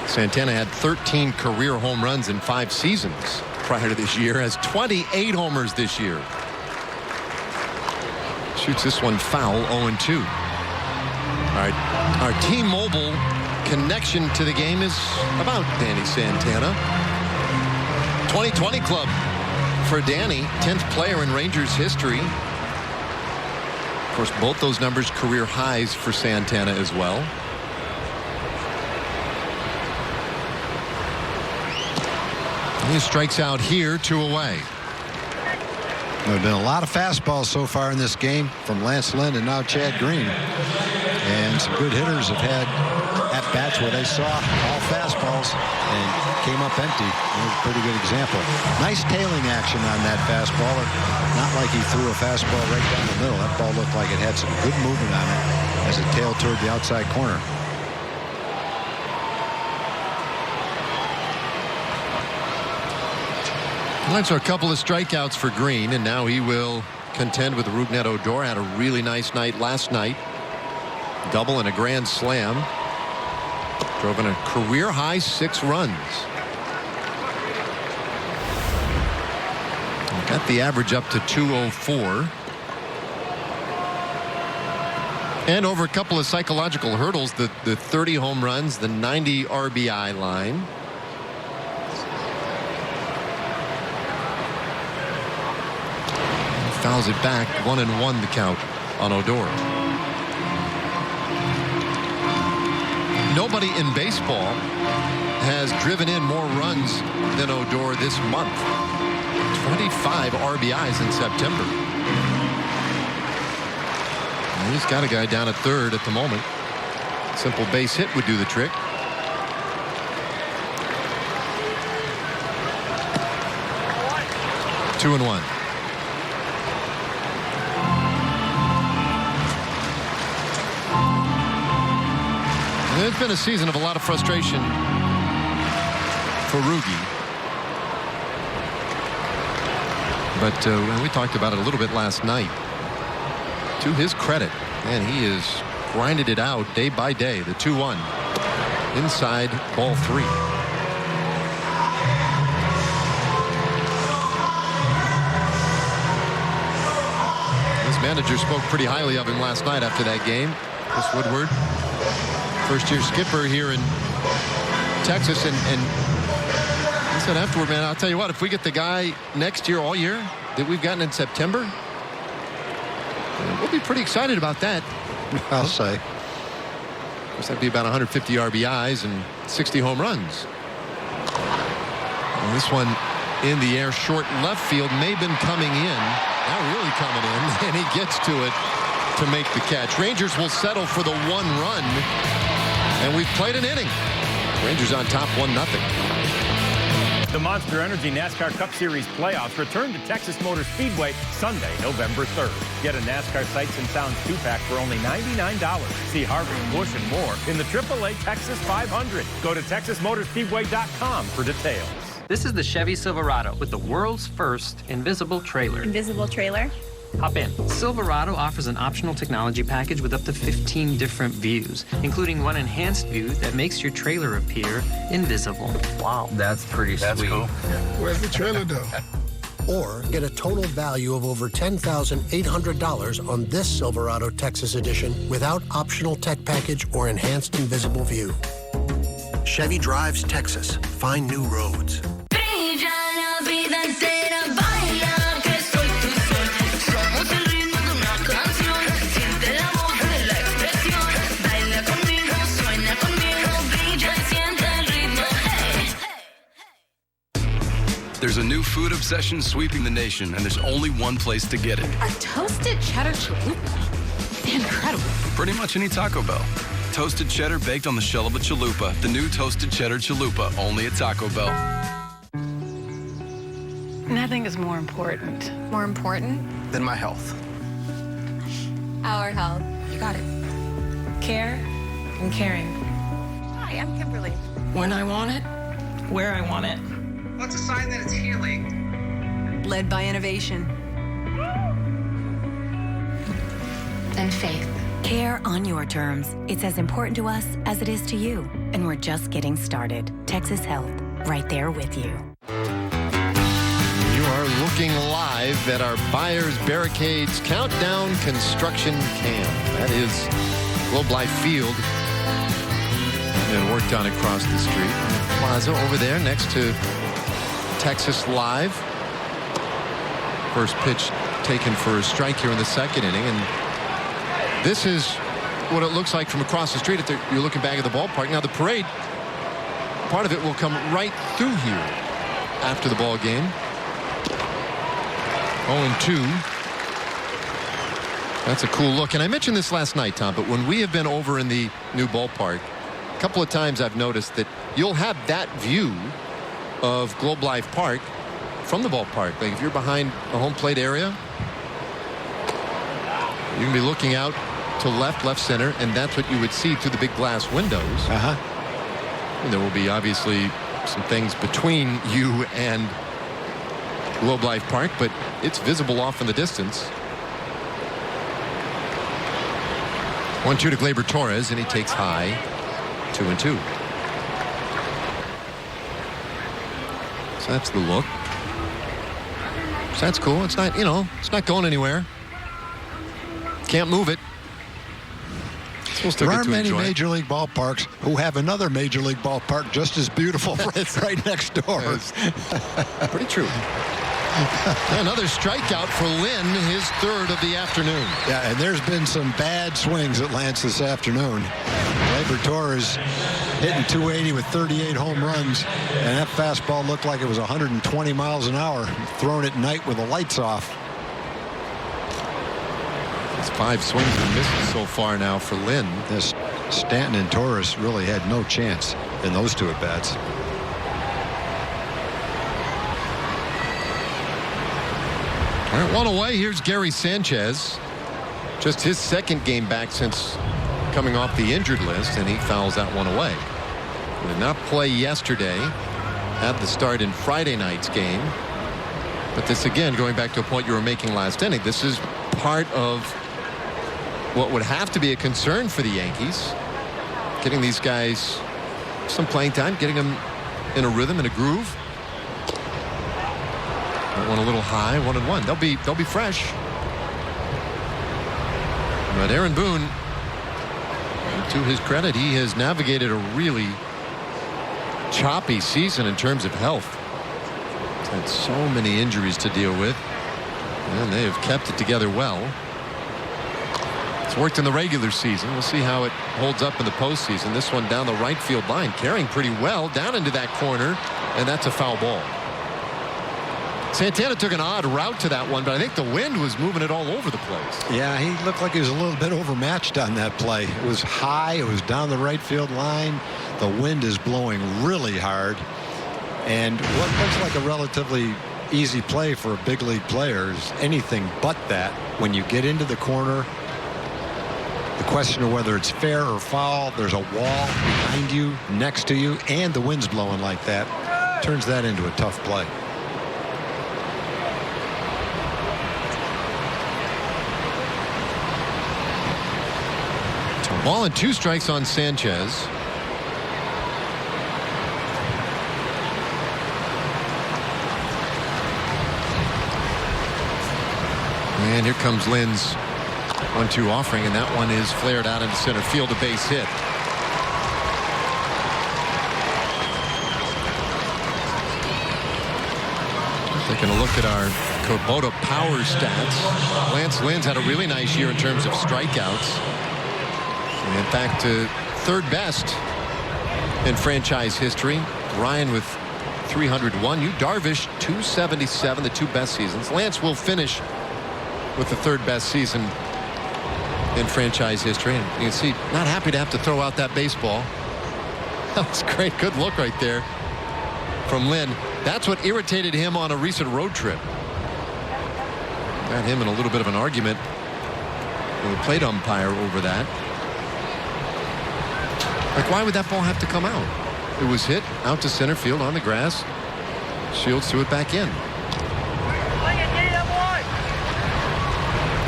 Santana had 13 career home runs in 5 seasons prior to this year, has 28 homers this year. Shoots this one foul, 0-2. All right, our T-Mobile connection to the game is about Danny Santana. 2020 club for Danny, 10th player in Rangers history. Of course, both those numbers career highs for Santana as well. He strikes out here, 2 away. There have been a lot of fastballs so far in this game from Lance Lynn and now Chad Green. And some good hitters have had at-bats where they saw all fastballs and came up empty. It was a pretty good example. Nice tailing action on that fastball. Not like he threw a fastball right down the middle. That ball looked like it had some good movement on it as it tailed toward the outside corner. So a couple of strikeouts for Green, and now he will contend with Rougned Odor. Had a really nice night last night. Double and a grand slam. Drove in a career high 6 runs. Got the average up to 204. And over a couple of psychological hurdles, the 30 home runs, the 90 RBI line. Fouls it back, 1-1 the count on Odor. Nobody in baseball has driven in more runs than Odor this month. 25 RBIs in September. And he's got a guy down at third at the moment. Simple base hit would do the trick. Two and 1. It's been a season of a lot of frustration for Rugi. But we talked about it a little bit last night. To his credit, man, he has grinded it out day by day. The 2-1. Inside, ball 3. His manager spoke pretty highly of him last night after that game. Chris Woodward. First-year skipper here in Texas, and he said afterward, man, I'll tell you what, if we get the guy next year all year that we've gotten in September, we'll be pretty excited about that. I'll say. Of course, that'd be about 150 RBIs and 60 home runs. This one in the air, short left field. Maben coming in. Now really coming in, and he gets to it to make the catch. Rangers will settle for the 1 run, and we've played an inning. Rangers on top 1-0. The Monster Energy NASCAR Cup Series playoffs return to Texas Motor Speedway Sunday, November 3rd. Get a NASCAR Sights and Sounds 2-pack for only $99. See Harvick, Busch, and more in the AAA Texas 500. Go to TexasMotorspeedway.com for details. This is the Chevy Silverado with the world's first invisible trailer. Invisible trailer? Hop in. Silverado offers an optional technology package with up to 15 different views, including one enhanced view that makes your trailer appear invisible. Wow, that's pretty sweet. That's cool. Where's the trailer though? Or get a total value of over $10,800 on this Silverado Texas Edition without optional tech package or enhanced invisible view. Chevy drives Texas. Find new roads. There's a new food obsession sweeping the nation, and there's only one place to get it. A toasted cheddar chalupa. Incredible. Pretty much any Taco Bell. Toasted cheddar baked on the shell of a chalupa. The new toasted cheddar chalupa, only at Taco Bell. Nothing is more important. More important? Than my health. Our health. You got it. Care and caring. Hi, I'm Kimberly. When I want it, where I want it. What's a sign that it's healing? Led by innovation. And faith. Care on your terms. It's as important to us as it is to you. And we're just getting started. Texas Health, right there with you. You are looking live at our Buyers Barricades Countdown Construction Camp. That is Globe Life Field. And worked on across the street. Plaza over there next to Texas Live. First pitch taken for a strike here in the second inning. And this is what it looks like from across the street. You're looking back at the ballpark. Now the parade, part of it will come right through here after the ball game. 0-2. That's a cool look. And I mentioned this last night, Tom, but when we have been over in the new ballpark, a couple of times I've noticed that you'll have that view of Globe Life Park from the ballpark. Like if you're behind the home plate area, you can be looking out to left center, and that's what you would see through the big glass windows. And there will be obviously some things between you and Globe Life Park, but it's visible off in the distance. 1-2 to Gleyber Torres, and he takes high. 2-2. So that's the look. So that's cool. It's not, it's not going anywhere. Can't move it. There aren't many major league ballparks who have another major league ballpark just as beautiful right next door. Pretty true. Another strikeout for Lynn, his third of the afternoon. Yeah, and there's been some bad swings at Lance this afternoon. Gleyber Torres hitting 280 with 38 home runs, and that fastball looked like it was 120 miles an hour, thrown at night with the lights off. It's 5 swings and misses so far now for Lynn. This Stanton and Torres really had no chance in those two at-bats. All right, one away. Here's Gary Sanchez. Just his second game back since coming off the injured list, and he fouls that one away. He did not play yesterday. Had the start in Friday night's game. But this, again, going back to a point you were making last inning, this is part of what would have to be a concern for the Yankees. Getting these guys some playing time, getting them in a rhythm, in a groove. That one a little high, 1-1. They'll be fresh. But Aaron Boone, to his credit, he has navigated a really choppy season in terms of health. He's had so many injuries to deal with, and they have kept it together well. It's worked in the regular season. We'll see how it holds up in the postseason. This one down the right field line, carrying pretty well down into that corner, and that's a foul ball. Santana took an odd route to that one, but I think the wind was moving it all over the place. Yeah, he looked like he was a little bit overmatched on that play. It was high. It was down the right field line. The wind is blowing really hard. And what looks like a relatively easy play for a big league player is anything but that. When you get into the corner, the question of whether it's fair or foul, there's a wall behind you, next to you, and the wind's blowing like that. Turns that into a tough play. Ball and 2 strikes on Sanchez. And here comes Lynn's 1-2 offering, and that one is flared out into center field, a base hit. Taking a look at our Kubota power stats. Lance Lynn's had a really nice year in terms of strikeouts. And in fact, third best in franchise history. Ryan with 301. Yu Darvish 277, the 2 best seasons. Lance will finish with the 3rd best season in franchise history. And you can see, not happy to have to throw out that baseball. That was great. Good look right there from Lynn. That's what irritated him on a recent road trip. Got him in a little bit of an argument with a plate umpire over that. Like, why would that ball have to come out? It was hit out to center field on the grass. Shields threw it back in.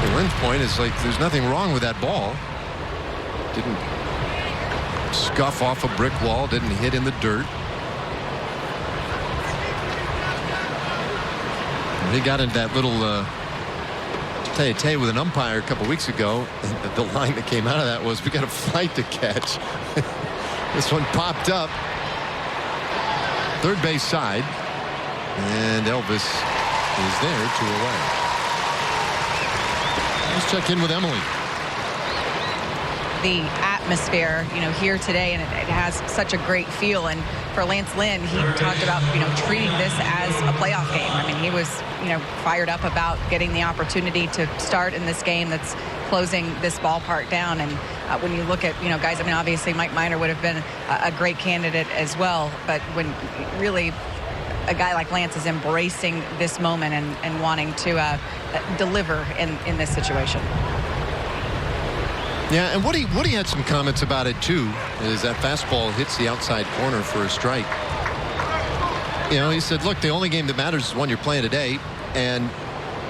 And Lynn's point is, like, there's nothing wrong with that ball. Didn't scuff off a brick wall, didn't hit in the dirt. And he got into that little tete with an umpire a couple weeks ago. And the line that came out of that was, we got a flight to catch. This one popped up. 3rd base side. And Elvis is there, 2 away. Let's check in with Emily. The atmosphere, here today, and it has such a great feel. And for Lance Lynn, he talked about, treating this as a playoff game. I mean, he was, fired up about getting the opportunity to start in this game that's closing this ballpark down. And when you look at, guys, I mean, obviously Mike Minor would have been a great candidate as well. But when really a guy like Lance is embracing this moment and wanting to deliver in this situation. Yeah, and Woody had some comments about it too, is that fastball hits the outside corner for a strike. He said, look, the only game that matters is one you're playing today, and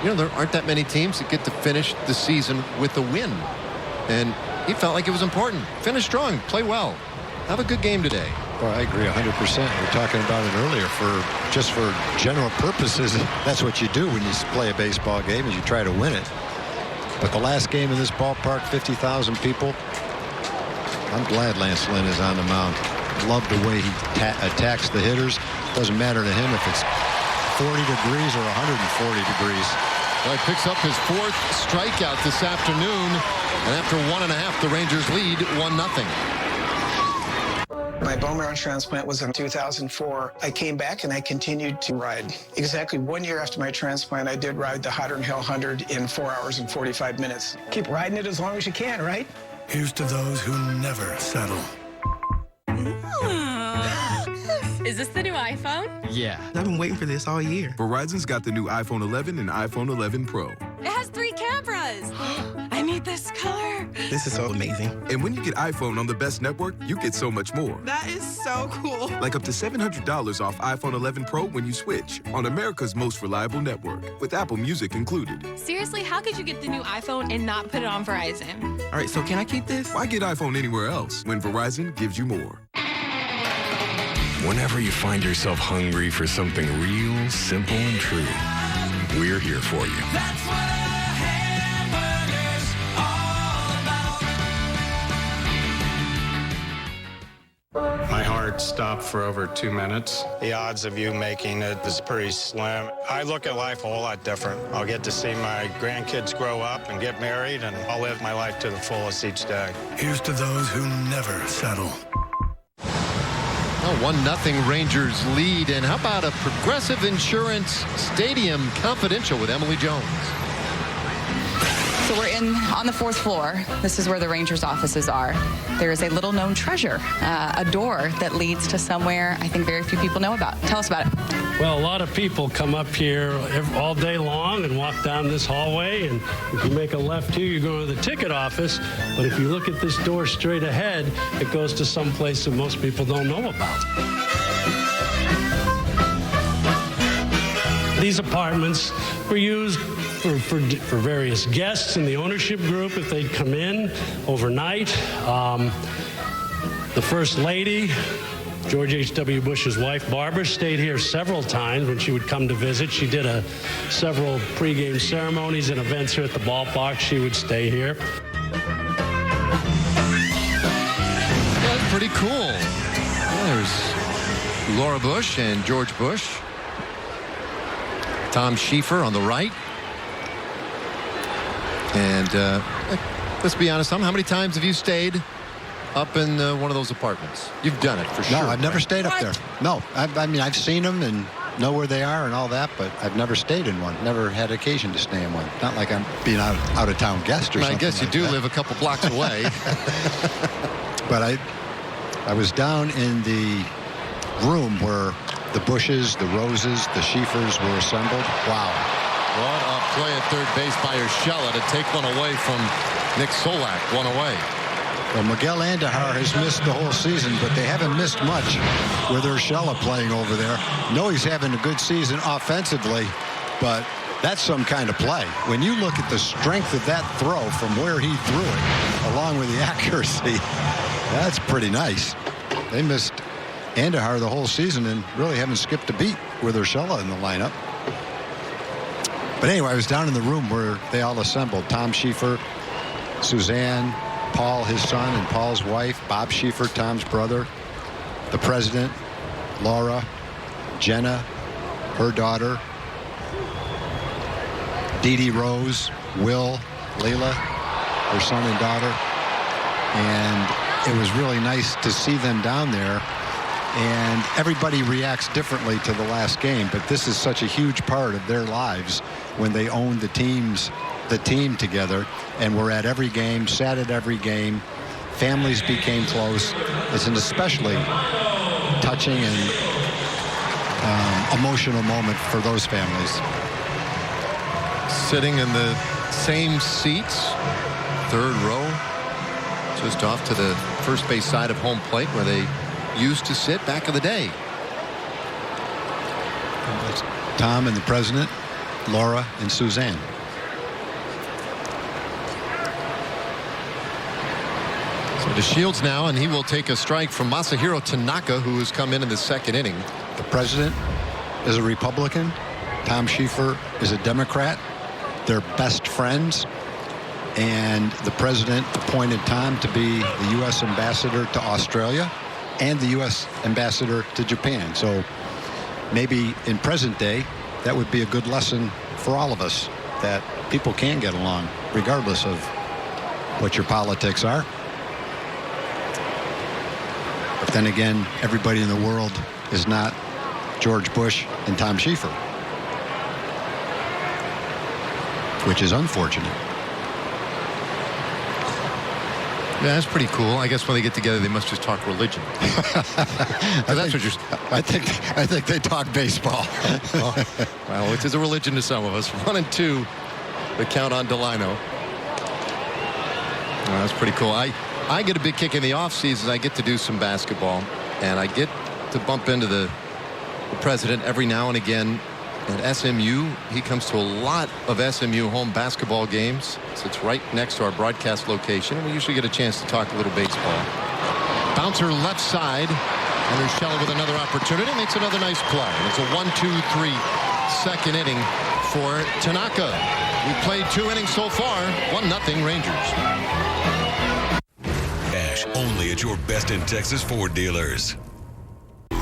there aren't that many teams that get to finish the season with a win. And he felt like it was important. Finish strong, play well, have a good game today. Well, I agree 100%. We're talking about it earlier. Just for general purposes, that's what you do when you play a baseball game, is you try to win it. But the last game in this ballpark, 50,000 people. I'm glad Lance Lynn is on the mound. Love the way he attacks the hitters. Doesn't matter to him if it's 40 degrees or 140 degrees. Well, he picks up his 4th strikeout this afternoon. And after 1.5, the Rangers lead 1-0. My bone marrow transplant was in 2004. I came back and I continued to ride. Exactly 1 year after my transplant, I did ride the Hotter Hill 100 in 4 hours and 45 minutes. Keep riding it as long as you can, right? Here's to those who never settle. Is this the new iPhone? Yeah. I've been waiting for this all year. Verizon's got the new iPhone 11 and iPhone 11 Pro. It has 3 cameras. I need this color. This is so amazing. And when you get iPhone on the best network, you get so much more. That is so cool. Like up to $700 off iPhone 11 Pro when you switch on America's most reliable network with Apple Music included. Seriously, how could you get the new iPhone and not put it on Verizon? All right, so can I keep this? Why get iPhone anywhere else when Verizon gives you more? Whenever you find yourself hungry for something real, simple, and true, we're here for you. That's what a hamburger's all about. My heart stopped for over 2 minutes. The odds of you making it is pretty slim. I look at life a whole lot different. I'll get to see my grandkids grow up and get married, and I'll live my life to the fullest each day. Here's to those who never settle. Oh, 1-0 Rangers lead. And how about a Progressive Insurance Stadium Confidential with Emily Jones? So we're on the 4th floor. This is where the Rangers offices are. There is a little known treasure, a door that leads to somewhere I think very few people know about. Tell us about it. Well, a lot of people come up here all day long and walk down this hallway, and if you make a left here, you go to the ticket office. But if you look at this door straight ahead, it goes to some place that most people don't know about. These apartments were used for various guests in the ownership group if they'd come in overnight. The First Lady, George H.W. Bush's wife, Barbara, stayed here several times when she would come to visit. She did several pregame ceremonies and events here at the ballpark. She would stay here. That's pretty cool. There's Laura Bush and George Bush. Tom Schieffer on the right. And let's be honest, Tom, how many times have you stayed up in one of those apartments? You've done it for sure. No, I've never stayed up there. No, I mean, I've seen them and know where they are and all that, but I've never stayed in one. Never had occasion to stay in one. Not like I'm being out-of-town guest or something. I guess you do live a couple blocks away. But I was down in the room where the Bushes, the Roses, the Schieffers were assembled. Wow. What a play at third base by Urshela to take one away from Nick Solak. One away. Well, Miguel Andujar has missed the whole season, but they haven't missed much with Urshela playing over there. No, he's having a good season offensively, but that's some kind of play. When you look at the strength of that throw from where he threw it, along with the accuracy, that's pretty nice. They missed Andujar the whole season and really haven't skipped a beat with Urshela in the lineup. But anyway, I was down in the room where they all assembled. Tom Schieffer, Suzanne, Paul, his son, and Paul's wife, Bob Schieffer, Tom's brother, the president, Laura, Jenna, her daughter, Dee Dee Rose, Will, Leila, her son and daughter. And it was really nice to see them down there. And everybody reacts differently to the last game, but this is such a huge part of their lives when they own the team together, and we're at every game, sat at every game. Families became close. It's an especially touching and emotional moment for those families. Sitting in the same seats, third row, just off to the first base side of home plate where they used to sit back in the day. Tom and the president, Laura and Suzanne. So to Shields now, and he will take a strike from Masahiro Tanaka, who has come in the second inning. The president is a Republican. Tom Schieffer is a Democrat. They're best friends. And the president appointed Tom to be the U.S. ambassador to Australia and the U.S. ambassador to Japan. So maybe in present day, that would be a good lesson for all of us, that people can get along regardless of what your politics are. But then again, everybody in the world is not George Bush and Tom Schieffer, which is unfortunate. Yeah, that's pretty cool. I guess when they get together, they must just talk religion. I think they talk baseball. Well, it is a religion to some of us. 1-2, the count on Delino. Well, that's pretty cool. I get a big kick in the off season. I get to do some basketball, and I get to bump into the president every now and again at SMU. He comes to a lot of SMU home basketball games. Sits right next to our broadcast location, and we usually get a chance to talk a little baseball. Bouncer left side, and Urshela with another opportunity makes another nice play. And it's a 1-2-3 second inning for Tanaka. We played 2 innings so far. 1-0 Rangers. Cash only at your Best in Texas Ford dealers.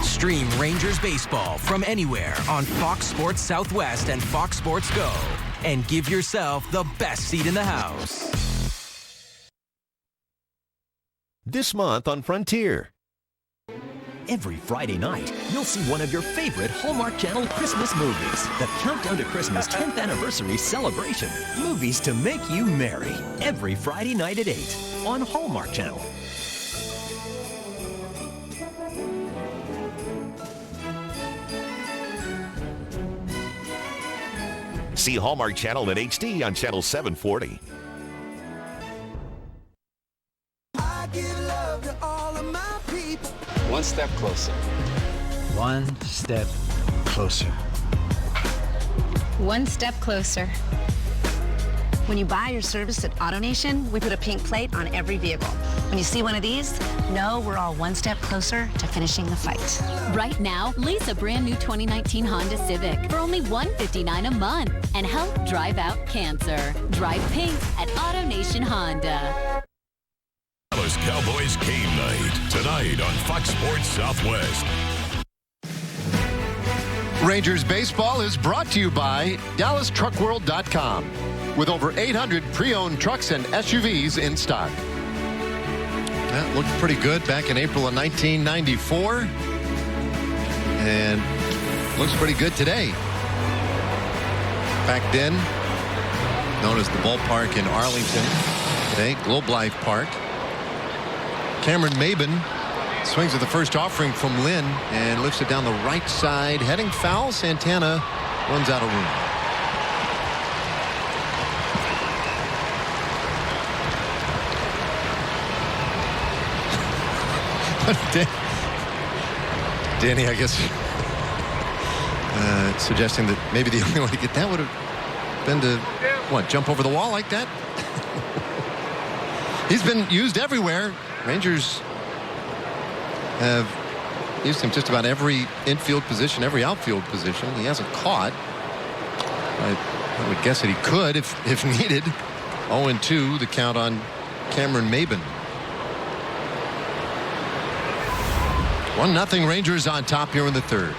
Stream Rangers baseball from anywhere on Fox Sports Southwest and Fox Sports Go, and give yourself the best seat in the house. This month on Frontier. Every Friday night, you'll see one of your favorite Hallmark Channel Christmas movies. The Countdown to Christmas 10th Anniversary Celebration. Movies to make you merry. Every Friday night at 8 on Hallmark Channel. See Hallmark Channel in HD on Channel 740. One step closer. One step closer. One step closer. When you buy your service at AutoNation, we put a pink plate on every vehicle. When you see one of these, know we're all one step closer to finishing the fight. Right now, lease a brand new 2019 Honda Civic for only $159 a month and help drive out cancer. Drive pink at AutoNation Honda. Dallas Cowboys Game Night tonight on Fox Sports Southwest. Rangers baseball is brought to you by DallasTruckWorld.com. With over 800 pre-owned trucks and SUVs in stock. That looked pretty good back in April of 1994. And looks pretty good today. Back then, known as the Ballpark in Arlington. Today, Globe Life Park. Cameron Maben swings at the first offering from Lynn and lifts it down the right side. Heading foul, Santana runs out of room. Danny, I guess, suggesting that maybe the only way to get that would have been to, what, jump over the wall like that? He's been used everywhere. Rangers have used him just about every infield position, every outfield position. He hasn't caught. I would guess that he could if needed. 0-2, the count on Cameron Maben. 1-0 Rangers on top here in the third.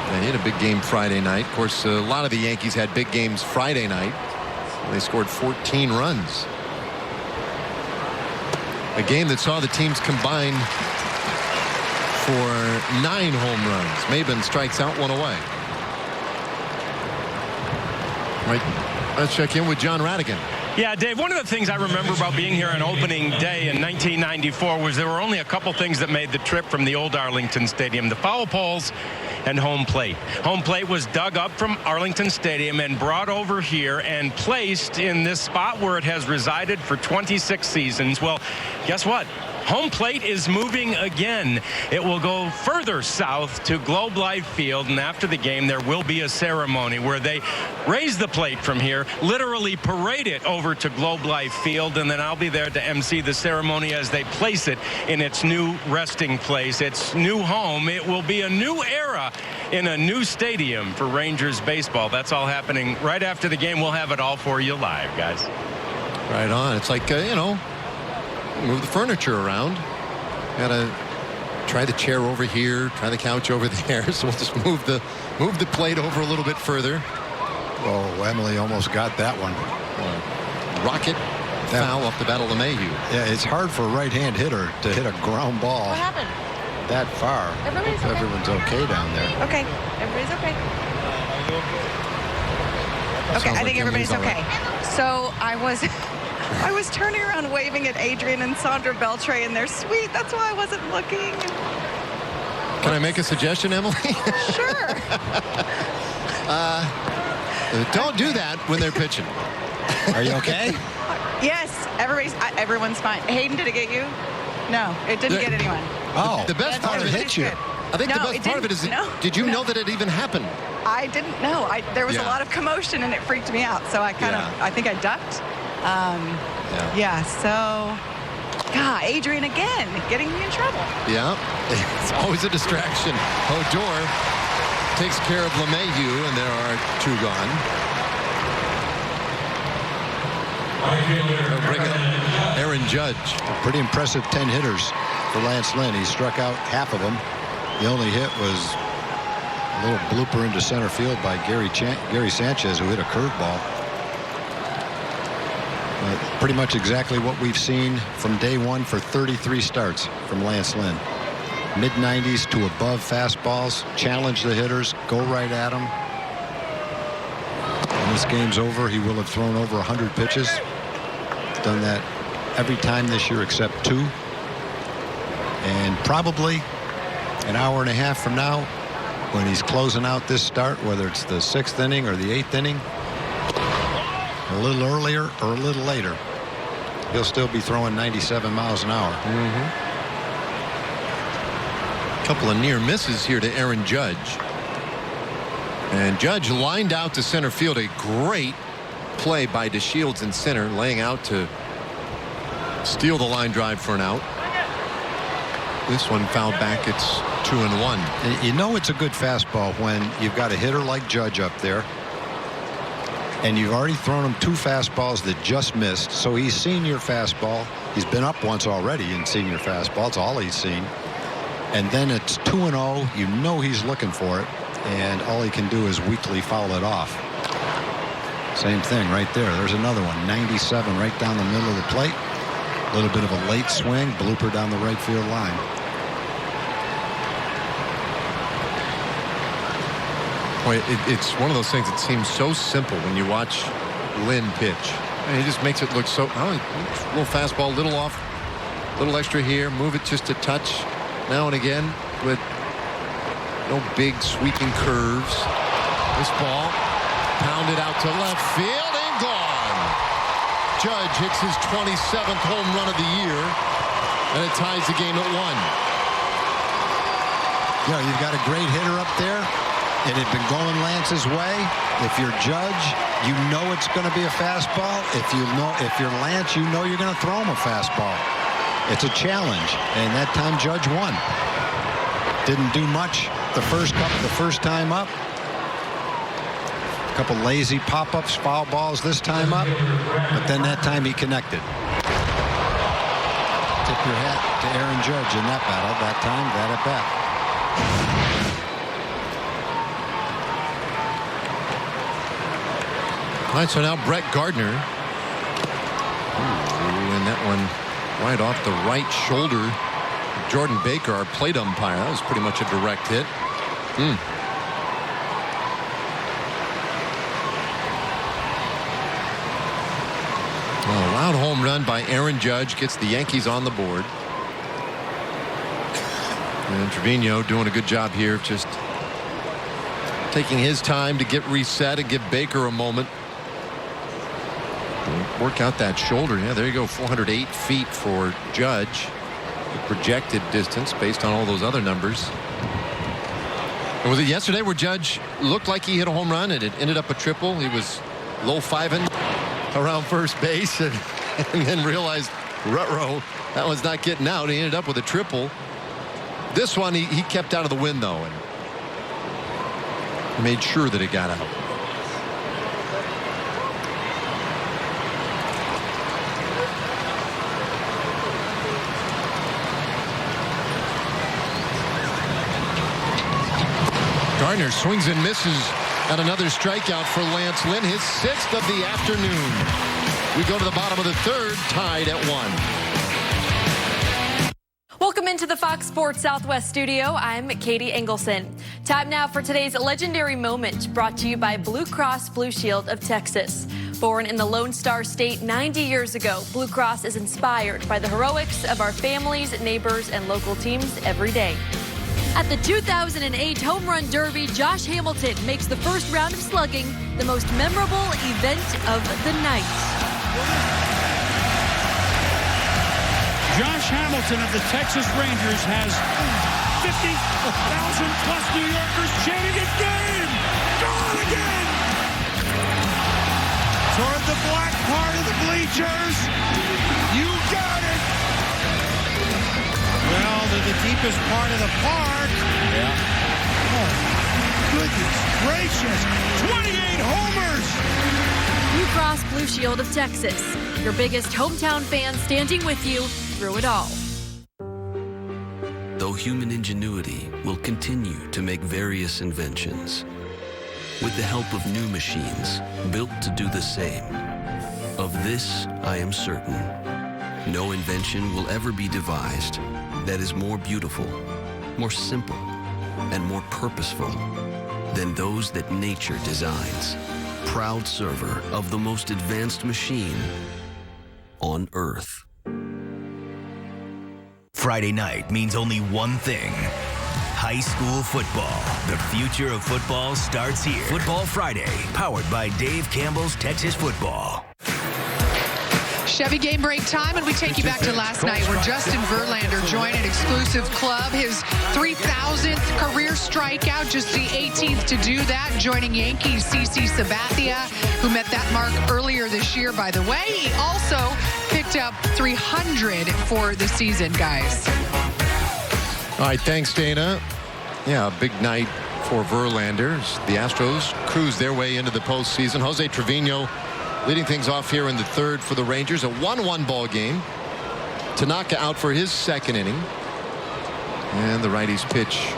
They had a big game Friday night. Of course, a lot of the Yankees had big games Friday night. They scored 14 runs. A game that saw the teams combine for 9 home runs. Maben strikes out one away. Right, let's check in with John Radigan. Yeah, Dave, one of the things I remember about being here on opening day in 1994 was there were only a couple things that made the trip from the old Arlington Stadium: the foul poles and home plate. Home plate was dug up from Arlington Stadium and brought over here and placed in this spot where it has resided for 26 seasons. Well, guess what? Home plate is moving again. It will go further south to Globe Life Field, and after the game there will be a ceremony where they raise the plate from here, literally parade it over to Globe Life Field, and then I'll be there to MC the ceremony as they place it in its new resting place, its new home. It will be a new era in a new stadium for Rangers baseball. That's all happening right after the game. We'll have it all for you live, guys. Right on. It's like, you know, move the furniture around. Gotta try the chair over here, try the couch over there. So we'll just move the plate over a little bit further. Oh, Emily almost got that one. Rocket foul off the battle of Mayhew. Yeah, it's hard for a right-hand hitter to hit a ground ball. What happened? That far. Everyone's okay down there. Okay, everybody's okay. Okay, I think everybody's okay. So I was turning around waving at Adrian and Sandra Beltre in their suite. That's why I wasn't looking. Can I make a suggestion, Emily? Sure. Don't do that when they're pitching. Are you okay? Yes, everyone's fine. Hayden, did it get you? No, it didn't get anyone. Oh, the best part of it hit you. I think the best part of it is, did you know that it even happened? I didn't know. There was a lot of commotion and it freaked me out. So I I think I ducked. So, God, Adrian again, getting me in trouble. Yeah, it's always a distraction. Odor takes care of LeMahieu, and there are 2 gone. They'll bring up Aaron Judge. A pretty impressive 10 hitters for Lance Lynn. He struck out half of them. The only hit was a little blooper into center field by Gary Sanchez, who hit a curveball. Pretty much exactly what we've seen from day one for 33 starts from Lance Lynn. Mid-90s to above fastballs, challenge the hitters, go right at them. When this game's over, he will have thrown over 100 pitches. Done that every time this year except 2. And probably an hour and a half from now, when he's closing out this start, whether it's the 6th inning or the 8th inning, a little earlier or a little later, he'll still be throwing 97 miles an hour. Couple of near misses here to Aaron Judge. And Judge lined out to center field. A great play by DeShields in center, laying out to steal the line drive for an out. This one fouled back. It's 2-1. You know it's a good fastball when you've got a hitter like Judge up there, and you've already thrown him 2 fastballs that just missed. So he's seen your fastball. He's been up once already and seen your fastball. It's all he's seen. And then it's 2-0. You know he's looking for it, and all he can do is weakly foul it off. Same thing right there. There's another one. 97 right down the middle of the plate. A little bit of a late swing, blooper down the right field line. Boy, it's one of those things that seems so simple when you watch Lynn pitch. And he just makes it look so, a little fastball, little off, little extra here, move it just a touch now and again with no big sweeping curves. This ball pounded out to left field and gone. Judge hits his 27th home run of the year, and it ties the game at 1. Yeah, you've got a great hitter up there. It had been going Lance's way. If you're Judge, you know it's going to be a fastball. If you're Lance, you know you're going to throw him a fastball. It's a challenge, and that time Judge won. Didn't do much the first time up. A couple lazy pop-ups, foul balls this time up, but then that time he connected. Tip your hat to Aaron Judge in that battle. That time, that at bat. All right, so now Brett Gardner. Ooh, and that one right off the right shoulder. Jordan Baker, our plate umpire. That was pretty much a direct hit. Well, a loud home run by Aaron Judge gets the Yankees on the board. And Trevino doing a good job here, just taking his time to get reset and give Baker a moment. Work out that shoulder. Yeah, there you go. 408 feet for Judge. The projected distance based on all those other numbers. Or was it yesterday where Judge looked like he hit a home run and it ended up a triple? He was low fiving around first base and then realized, ruh-roh, that one's not getting out. He ended up with a triple. This one he kept out of the wind though and made sure that it got out. Gardner swings and misses at another strikeout for Lance Lynn, his 6th of the afternoon. We go to the bottom of the 3rd, tied at 1. Welcome into the Fox Sports Southwest studio. I'm Katie Engelson. Time now for today's legendary moment, brought to you by Blue Cross Blue Shield of Texas. Born in the Lone Star State 90 years ago, Blue Cross is inspired by the heroics of our families, neighbors, and local teams every day. At the 2008 Home Run Derby, Josh Hamilton makes the first round of slugging the most memorable event of the night. Josh Hamilton of the Texas Rangers has 50,000-plus New Yorkers chanting his name. Gone again! Toward the black part of the bleachers. You got it! Well, to the deepest part of the park. Yeah. Oh, goodness gracious. 28 homers! Blue Cross Blue Shield of Texas. Your biggest hometown fans standing with you through it all. Though human ingenuity will continue to make various inventions, with the help of new machines built to do the same, a Of this, I am certain. No invention will ever be devised that is more beautiful, more simple, and more purposeful than those that nature designs. Proud server of the most advanced machine on Earth. Friday night means only one thing. High school football. The future of football starts here. Football Friday, powered by Dave Campbell's Texas Football. Chevy game break time, and we take you back to last night where Justin Verlander joined an exclusive club, his 3,000th career strikeout, just the 18th to do that, joining Yankees CC Sabathia, who met that mark earlier this year, by the way. He also picked up 300 for the season, guys. All right, thanks, Dana. Yeah, a big night for Verlander. The Astros cruise their way into the postseason. Jose Trevino leading things off here in the third for the Rangers. A 1-1 ball game. Tanaka out for his second inning. And the righties pitch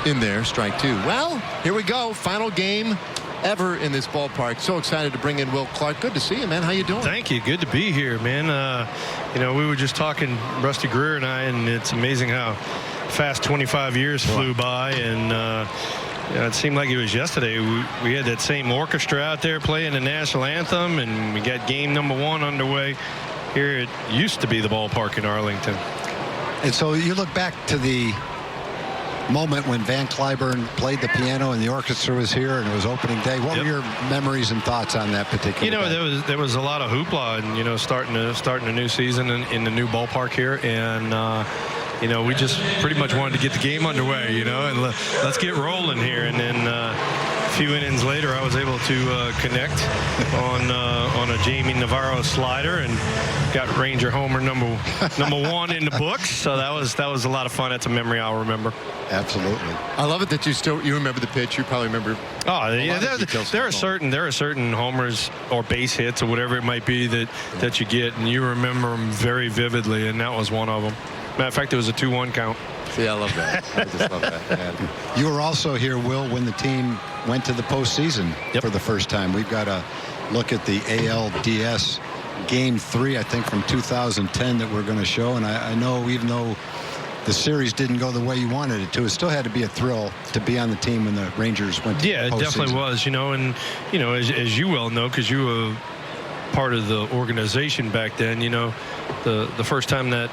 in there. Strike two. Well, here we go. Final game ever in this ballpark. So excited to bring in Will Clark. Good to see you, man. How you doing? Thank you. Good to be here, man. You know, we were just talking, Rusty Greer and I, and it's amazing how fast 25 years flew by. And you know, it seemed like it was yesterday. We had that same orchestra out there playing the national anthem, and we got game number 1 underway here. It used to be the ballpark in Arlington. And so you look back to the moment when Van Cliburn played the piano and the orchestra was here and it was opening day. What were your memories and thoughts on that particular day? There was a lot of hoopla, and you know, starting a new season in the new ballpark here, and you know, we just pretty much wanted to get the game underway, you know, and let's get rolling here. And then a few innings later, I was able to connect on a Jamie Navarro slider and got Ranger homer number 1 in the books. So that was a lot of fun. That's a memory I'll remember. Absolutely. I love it that you remember the pitch. You probably remember. Oh yeah, there are certain homers or base hits or whatever it might be that you get, and you remember them very vividly, and that was one of them. Matter of fact, it was a 2-1 count. See, I love that. I just love that. Man. You were also here, Will, when the team went to the postseason for the first time. We've got a look at the ALDS Game 3, I think, from 2010 that we're going to show. And I know even though the series didn't go the way you wanted it to, it still had to be a thrill to be on the team when the Rangers went to the postseason. Yeah, it definitely was, you know. And, you know, as you well know, because you were part of the organization back then, you know, the first time that,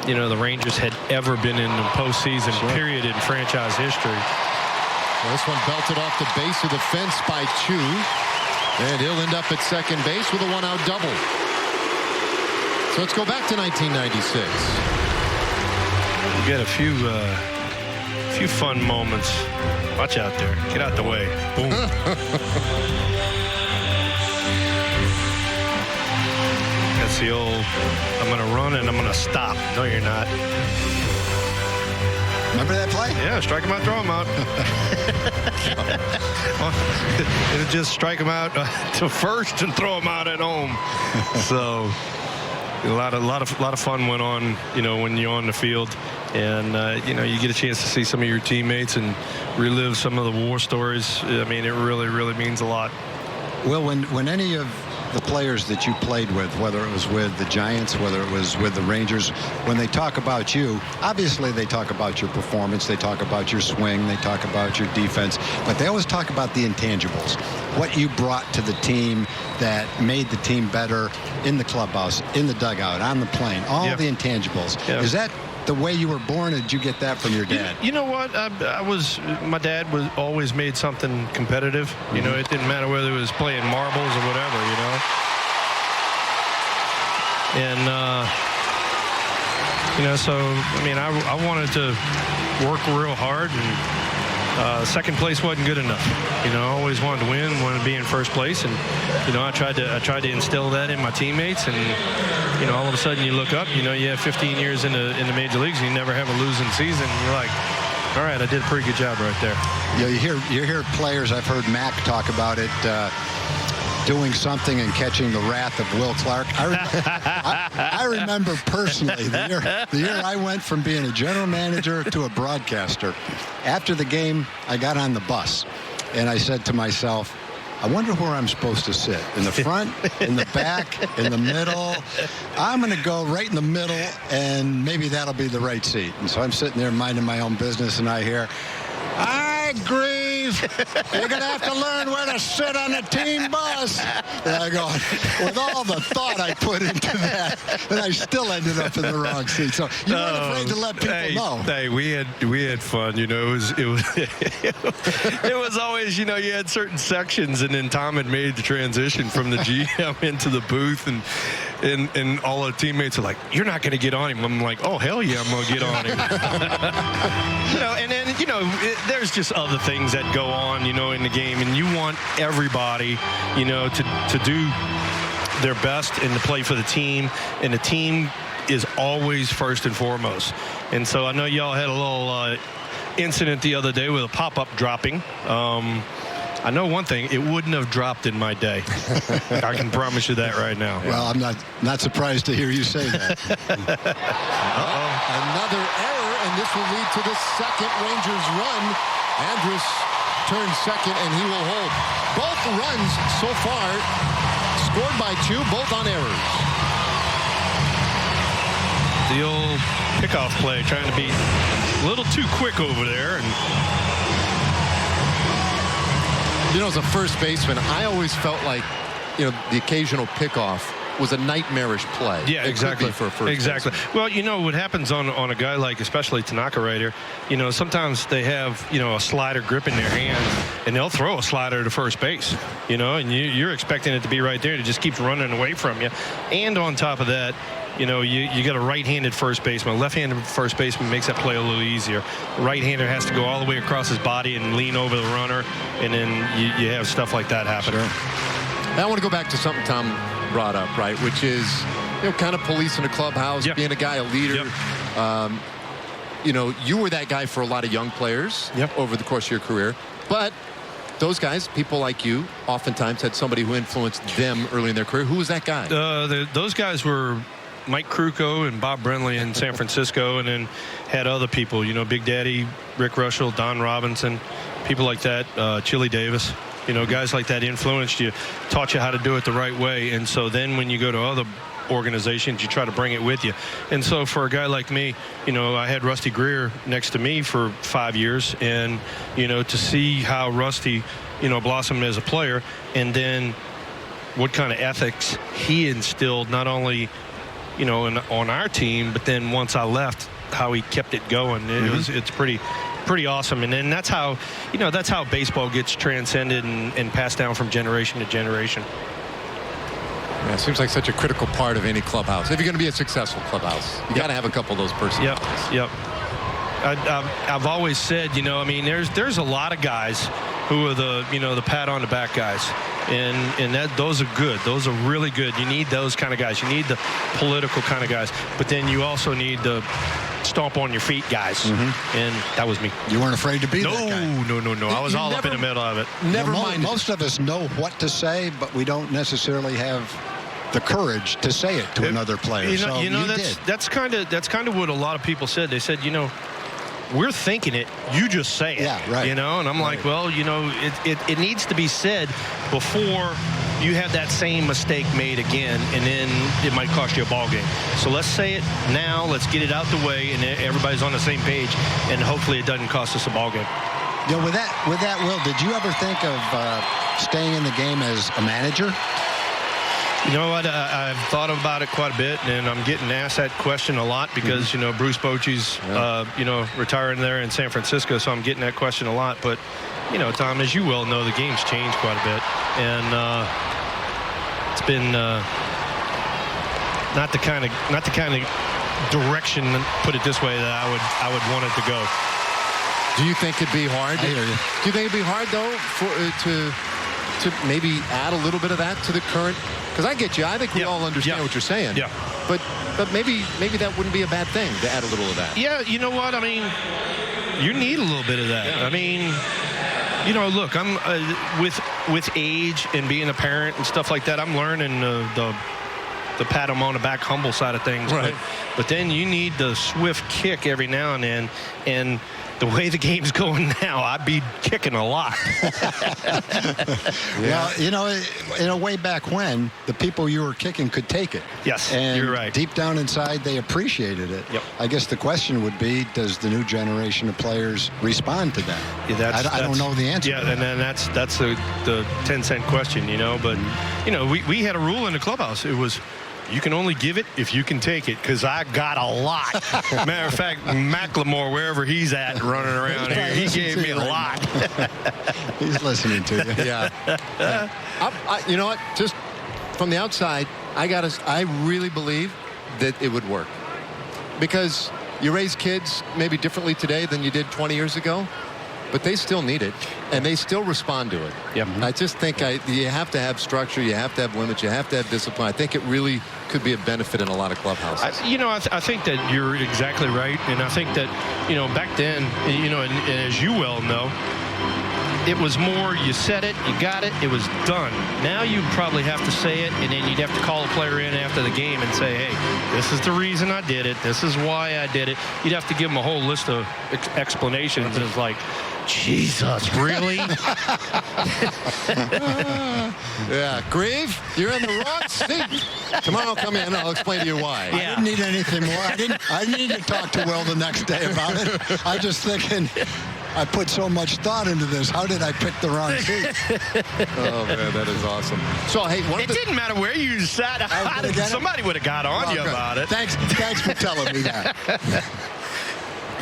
you know, the Rangers had ever been in the postseason, period, in franchise history. Well, this one belted off the base of the fence by Chu, and he'll end up at second base with a 1-out double. So let's go back to 1996. We got a few fun moments. Watch out there. Get out the way. Boom. That's the old, I'm going to run and I'm going to stop. No, you're not. Remember that play? Yeah, strike him out, throw him out. It'll just strike him out to first and throw him out at home. So a lot of fun went on, you know, when you're on the field, and you know, you get a chance to see some of your teammates and relive some of the war stories. I mean, it really means a lot. Well, when any of the players that you played with, whether it was with the Giants, whether it was with the Rangers, when they talk about you, obviously they talk about your performance, they talk about your swing, they talk about your defense, but they always talk about the intangibles, what you brought to the team that made the team better in the clubhouse, in the dugout, on the plane, all the intangibles. Is that the way you were born, or did you get that from your dad? You know what? My dad was always made something competitive. You know, it didn't matter whether it was playing marbles or whatever, you know. And, you know, so, I mean, I wanted to work real hard, and second place wasn't good enough. You know, I always wanted to win, wanted to be in first place, and, you know, I tried to instill that in my teammates, and, you know, all of a sudden you look up, you know, you have 15 years in the major leagues, and you never have a losing season. You're like, all right, I did a pretty good job right there. Yeah, you hear players, I've heard Mac talk about it, doing something and catching the wrath of Will Clark. I remember personally the year I went from being a general manager to a broadcaster. After the game, I got on the bus, and I said to myself, I wonder where I'm supposed to sit. In the front, in the back, in the middle. I'm going to go right in the middle, and maybe that'll be the right seat. And so I'm sitting there minding my own business, and I hear, "I grieve. You're going to have to learn where to sit on the team bus." And I go, with all the thought I put into that, and I still ended up in the wrong seat. So you weren't afraid to let people know. Hey, we had fun. It was it was always, you had certain sections, and then Tom had made the transition from the GM into the booth, and all our teammates are like, "You're not going to get on him." I'm like, "Oh, hell yeah, I'm going to get on him." And then there's just other things that go on, in the game, and you want everybody, to do their best and to play for the team, and the team is always first and foremost. And so I know y'all had a little incident the other day with a pop-up dropping. I know one thing, it wouldn't have dropped in my day. I can promise you that right now. Well, I'm not surprised to hear you say that. Another error, and this will lead to the second Rangers run. Andrus turns second, and he will hold. Both runs so far scored by Chu, both on errors. The old pickoff play, trying to be a little too quick over there. And as a first baseman, I always felt like, the occasional pickoff was a nightmarish play. Yeah, exactly. For a first exactly. baseman. Well, what happens on a guy like, especially Tanaka right here, sometimes they have, a slider grip in their hand, and they'll throw a slider to first base, and you're expecting it to be right there, and it just keeps running away from you. And on top of that, you got a right-handed first baseman. Left-handed first baseman makes that play a little easier. Right-hander has to go all the way across his body and lean over the runner, and then you have stuff like that happen. Sure. Now I want to go back to something Tom brought up, right, which is, kind of policing a clubhouse, being a guy, a leader. Yep. You were that guy for a lot of young players over the course of your career, but those guys, people like you, oftentimes had somebody who influenced them early in their career. Who was that guy? Those guys were Mike Krukow and Bob Brenly in San Francisco, and then had other people, Big Daddy, Rick Russell, Don Robinson, people like that, Chili Davis. Guys like that influenced you, taught you how to do it the right way. And so then when you go to other organizations, you try to bring it with you. And so for a guy like me, I had Rusty Greer next to me for 5 years, and, to see how Rusty, blossomed as a player, and then what kind of ethics he instilled, not only, on our team, but then once I left, how he kept it going. It's pretty awesome. And then that's how baseball gets transcended and passed down from generation to generation. Yeah, it seems like such a critical part of any clubhouse. If you're going to be a successful clubhouse, you got to have a couple of those personalities. Yep. I've always said, there's a lot of guys who are the pat on the back guys, and those are good. Those are really good. You need those kind of guys. You need the political kind of guys, but then you also need the stomp on your feet guys, and that was me. You weren't afraid to be that guy. No. I was all up in the middle of it. Never mind. Most of us know what to say, but we don't necessarily have the courage to say it to another player. That's kind of what a lot of people said. They said, we're thinking it, you just say it. Yeah, right. And I'm like, well, it needs to be said before you have that same mistake made again, and then it might cost you a ball game. So let's say it now, let's get it out the way, and everybody's on the same page, and hopefully it doesn't cost us a ball game. With that, Will, did you ever think of staying in the game as a manager? You know what? I've thought about it quite a bit, and I'm getting asked that question a lot because, Bruce Bochy's, retiring there in San Francisco, so I'm getting that question a lot. But, Tom, as you well know, the game's changed quite a bit, and it's been not the kind of direction, put it this way, that I would want it to go. Do you think it'd be hard? I hear you. Do you think it'd be hard, though, to maybe add a little bit of that to the current? Because I get you. I think we all understand what you're saying. Yeah. But maybe that wouldn't be a bad thing to add a little of that. Yeah, you know what? I mean, you need a little bit of that. Yeah. I mean, look, I'm with age and being a parent and stuff like that, I'm learning the pat them on the back humble side of things. Right. But then you need the swift kick every now and then. And the way the game's going now, I'd be kicking a lot. Well, you know, in a way back when, the people you were kicking could take it. Yes, and you're right. Deep down inside, they appreciated it. Yep. I guess the question would be, does the new generation of players respond to that? Yeah, I don't know the answer. Yeah, and then that's the 10-cent question, you know. But, you know, we had a rule in the clubhouse. It was, you can only give it if you can take it, because I got a lot. Matter of fact, Macklemore, wherever he's at running around here, he gave me a lot. He's listening to you. Yeah. You know what? Just from the outside, I really believe that it would work. Because you raise kids maybe differently today than you did 20 years ago, but they still need it, and they still respond to it. Yep. I just think you have to have structure, you have to have limits, you have to have discipline. I think it really could be a benefit in a lot of clubhouses. I think that you're exactly right, and I think that, you know, back then, you know, and as you well know, it was more, you said it, you got it, it was done. Now you probably have to say it, and then you'd have to call a player in after the game and say, hey, this is the reason I did it, this is why I did it. You'd have to give them a whole list of explanations. It's like, Jesus, really? Yeah, Grieve, you're in the wrong seat. Tomorrow, come in, I'll explain to you why. I didn't need anything more. I didn't need to talk to Will the next day about it. I just thinking, I put so much thought into this. How did I pick the wrong seat? Oh, man, that is awesome. So, hey, it didn't matter where you sat. Somebody would have got on you about it. Thanks for telling me that.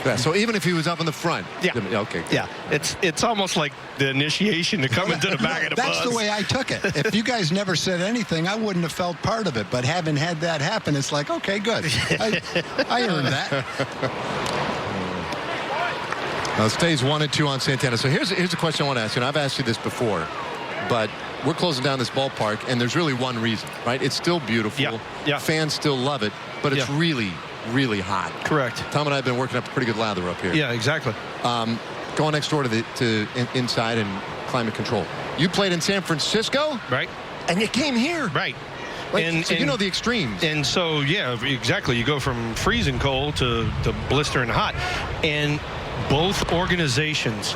Yeah, so even if he was up in the front. Yeah. Okay. Yeah. It's almost like the initiation to come into the back of the bus. That's the way I took it. If you guys never said anything, I wouldn't have felt part of it. But having had that happen, it's like, okay, good. I earned that. Now, it stays 1-2 on Santana. So here's a question I want to ask you, and I've asked you this before, but we're closing down this ballpark, and there's really one reason, right? It's still beautiful. Yeah. Fans still love it, but it's really hot. Correct. Tom and I have been working up a pretty good lather up here. Yeah, exactly. Going next door to inside and climate control. You played in San Francisco, right? And you came here, right? So you know the extremes. And so, yeah, exactly. You go from freezing cold to blistering hot, and both organizations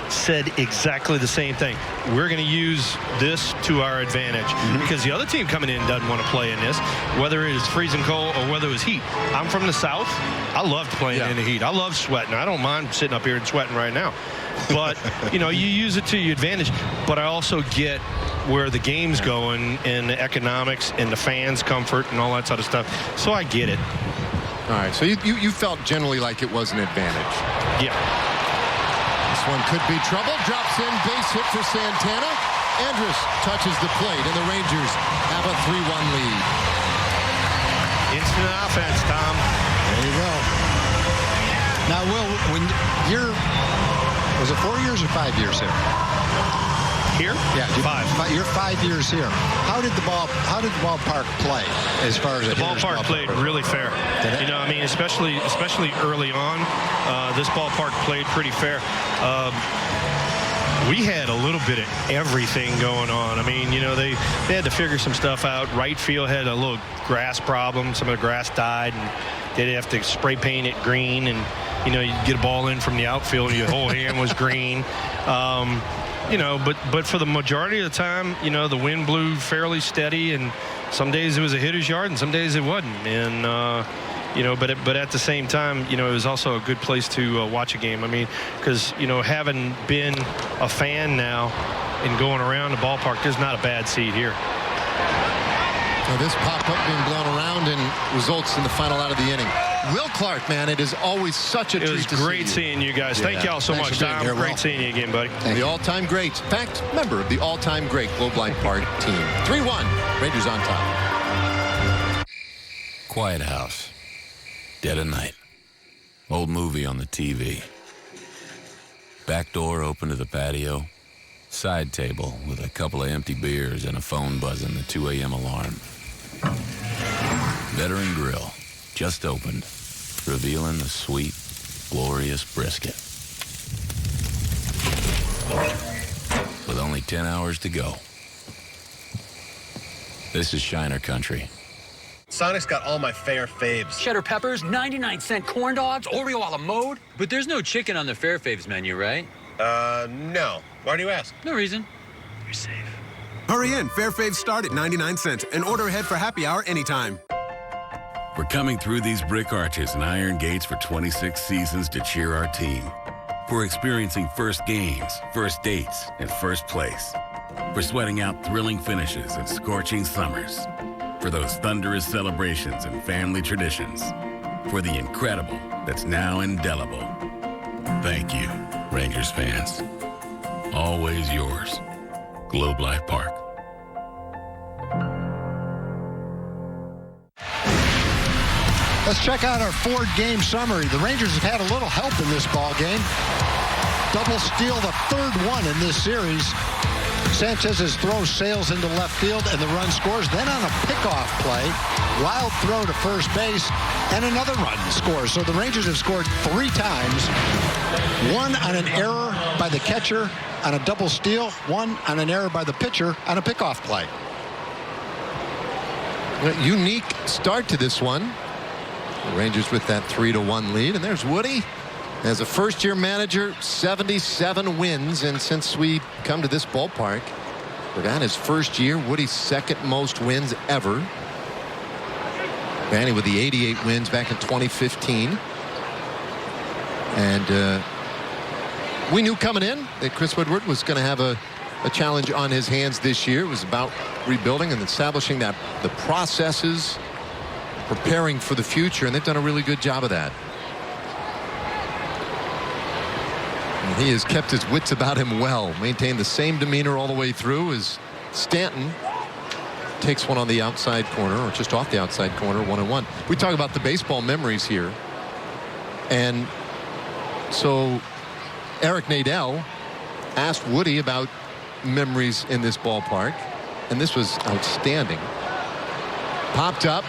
said exactly the same thing. We're going to use this to our advantage because the other team coming in doesn't want to play in this, whether it is freezing cold or whether it was heat. I'm from the South. I loved playing in the heat. I love sweating. I don't mind sitting up here and sweating right now. But, you know, you use it to your advantage. But I also get where the game's going and the economics and the fans' comfort and all that sort of stuff. So I get it. All right. So you felt generally like it was an advantage. Yeah. This one could be trouble. Drops in, base hit for Santana. Andrus touches the plate, and the Rangers have a 3-1 lead. Instant offense, Tom. There you go. Now, Will, when was it 4 years or 5 years here? Here? Yeah, 5. You're 5 years here. How did the ballpark play as far as the ballpark played really fair? You know, I mean, especially early on, this ballpark played pretty fair. We had a little bit of everything going on. I mean, you know, they had to figure some stuff out. Right field had a little grass problem. Some of the grass died, and they'd have to spray paint it green. And, you know, you'd get a ball in from the outfield, and your whole hand was green. You know, but for the majority of the time, you know, the wind blew fairly steady, and some days it was a hitter's yard, and some days it wasn't. And you know, but at the same time, you know, it was also a good place to watch a game. I mean, because, you know, having been a fan now and going around the ballpark, there's not a bad seat here. So this pop-up being blown around and results in the final out of the inning. Will Clark, man, it is always such a treat to see you. It was great seeing you guys. Yeah. Thank you all so much, Tom. Great seeing you again, buddy. The all-time greats. In fact, member of the all-time great Globe Life Park team. 3-1. Rangers on top. Quiet house. Dead of night. Old movie on the TV. Back door open to the patio. Side table with a couple of empty beers and a phone buzzing the 2 a.m. alarm. Veteran Grill. Just opened, revealing the sweet, glorious brisket. With only 10 hours to go. This is Shiner Country. Sonic's got all my fair faves. Cheddar peppers, 99-cent corn dogs, Oreo a la mode. But there's no chicken on the Fair Faves menu, right? No. Why do you ask? No reason. You're safe. Hurry in. Fair Faves start at 99 cents and order ahead for happy hour anytime. We're coming through these brick arches and iron gates for 26 seasons to cheer our team. We're experiencing first games, first dates, and first place. We're sweating out thrilling finishes and scorching summers. For those thunderous celebrations and family traditions. For the incredible that's now indelible. Thank you, Rangers fans. Always yours, Globe Life Park. Let's check out our four-game summary. The Rangers have had a little help in this ball game. Double steal, the third one in this series. Sanchez's throw sails into left field, and the run scores. Then on a pickoff play, wild throw to first base, and another run scores. So the Rangers have scored 3 times. One on an error by the catcher on a double steal. One on an error by the pitcher on a pickoff play. A unique start to this one. The Rangers with that 3-1 lead, and there's Woody. As a first-year manager, 77 wins, and since we come to this ballpark, we're on his first year. Woody's second most wins ever. Manny with the 88 wins back in 2015. And we knew coming in that Chris Woodward was going to have a challenge on his hands this year. It was about rebuilding and establishing the processes, preparing for the future, and they've done a really good job of that. And he has kept his wits about him well, maintained the same demeanor all the way through as Stanton takes one on the outside corner, or just off the outside corner, 1-1. We talk about the baseball memories here, and so Eric Nadel asked Woody about memories in this ballpark, and this was outstanding. Popped up.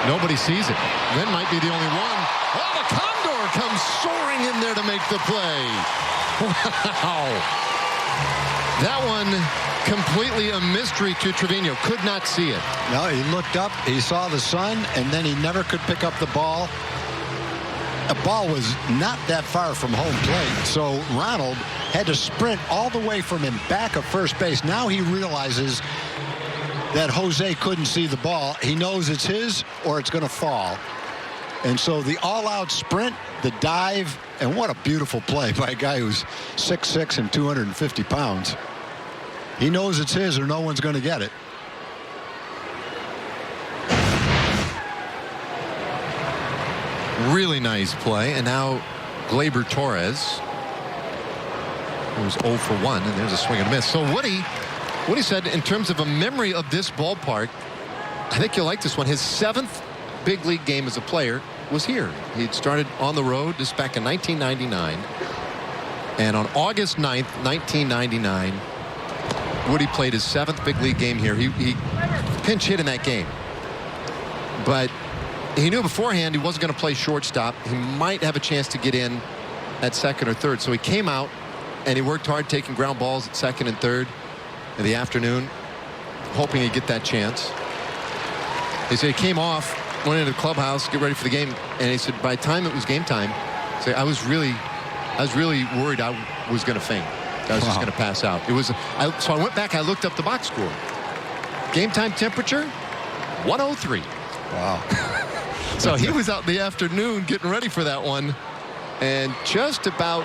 Nobody sees it. Then might be the only one. Oh, the Condor comes soaring in there to make the play. Wow. That one completely a mystery to Trevino. Could not see it. No, he looked up, he saw the sun, and then he never could pick up the ball. The ball was not that far from home plate, so Ronald had to sprint all the way from him back of first base. Now he realizes that Jose couldn't see the ball. He knows it's his or it's going to fall. And so the all-out sprint, the dive, and what a beautiful play by a guy who's 6'6" and 250 pounds. He knows it's his or no one's going to get it. Really nice play. And now Gleyber Torres, who's 0 for 1, and there's a swing and a miss. So Woody said in terms of a memory of this ballpark, I think you'll like this one. His 7th big league game as a player was here. He'd started on the road just back in 1999. And on August 9th, 1999, Woody played his 7th big league game here. He pinch hit in that game. But he knew beforehand he wasn't going to play shortstop. He might have a chance to get in at second or third. So he came out and he worked hard taking ground balls at second and third in the afternoon, hoping he'd get that chance. He said he came off, went into the clubhouse, get ready for the game, and he said by the time it was game time, I was really worried I was going to faint. I was just going to pass out. So I went back, I looked up the box score. Game time temperature, 103. Wow. So he was out in the afternoon getting ready for that one and just about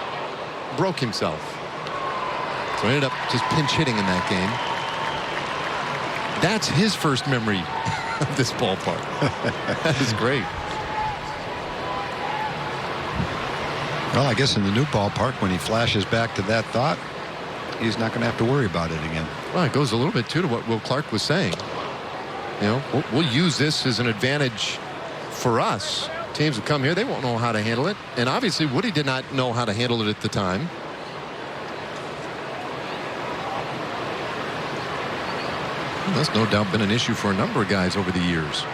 broke himself. So ended up just pinch hitting in that game. That's his first memory of this ballpark. That is great. Well, I guess in the new ballpark, when he flashes back to that thought, he's not going to have to worry about it again. Well, it goes a little bit too to what Will Clark was saying. You know, we'll use this as an advantage for us. Teams will come here, they won't know how to handle it. And obviously Woody did not know how to handle it at the time. And that's no doubt been an issue for a number of guys over the years.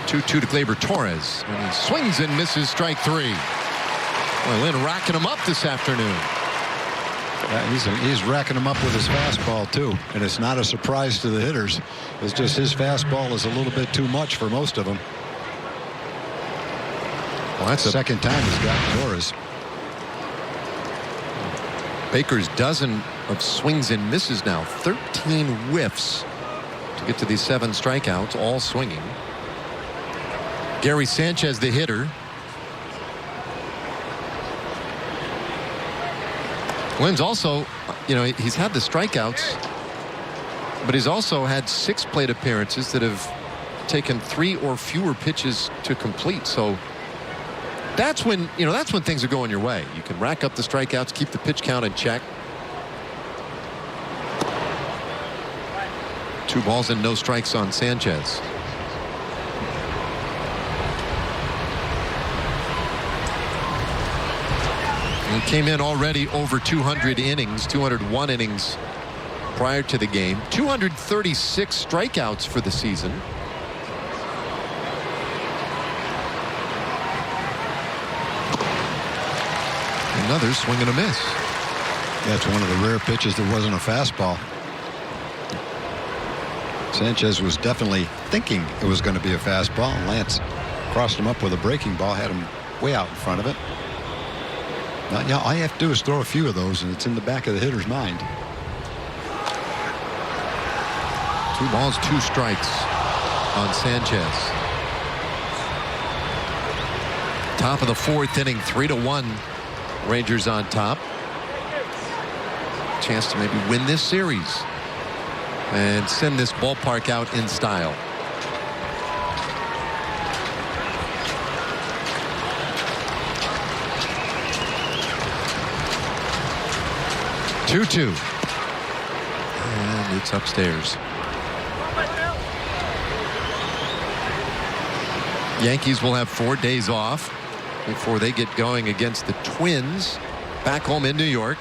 2-2 to Gleyber Torres. And he swings and misses strike 3. Well, Lynn racking him up this afternoon. He's racking them up with his fastball, too. And it's not a surprise to the hitters. It's just his fastball is a little bit too much for most of them. Well, that's the second time he's gotten Torres. Baker's dozen of swings and misses now. 13 whiffs to get to these 7 strikeouts, all swinging. Gary Sanchez, the hitter. Lynn's also, he's had the strikeouts, but he's also had 6 plate appearances that have taken 3 or fewer pitches to complete. So that's when things are going your way. You can rack up the strikeouts, keep the pitch count in check. 2 balls and no strikes on Sanchez. He came in already over 200 innings, 201 innings prior to the game. 236 strikeouts for the season. Another swing and a miss. That's one of the rare pitches that wasn't a fastball. Sanchez was definitely thinking it was going to be a fastball. Lance crossed him up with a breaking ball, had him way out in front of it. Now, all you have to do is throw a few of those, and it's in the back of the hitter's mind. 2 balls, 2 strikes on Sanchez. Top of the 4th inning, 3-1. Rangers on top. Chance to maybe win this series and send this ballpark out in style. Two-two, and it's upstairs. Yankees will have 4 days off before they get going against the Twins back home in New York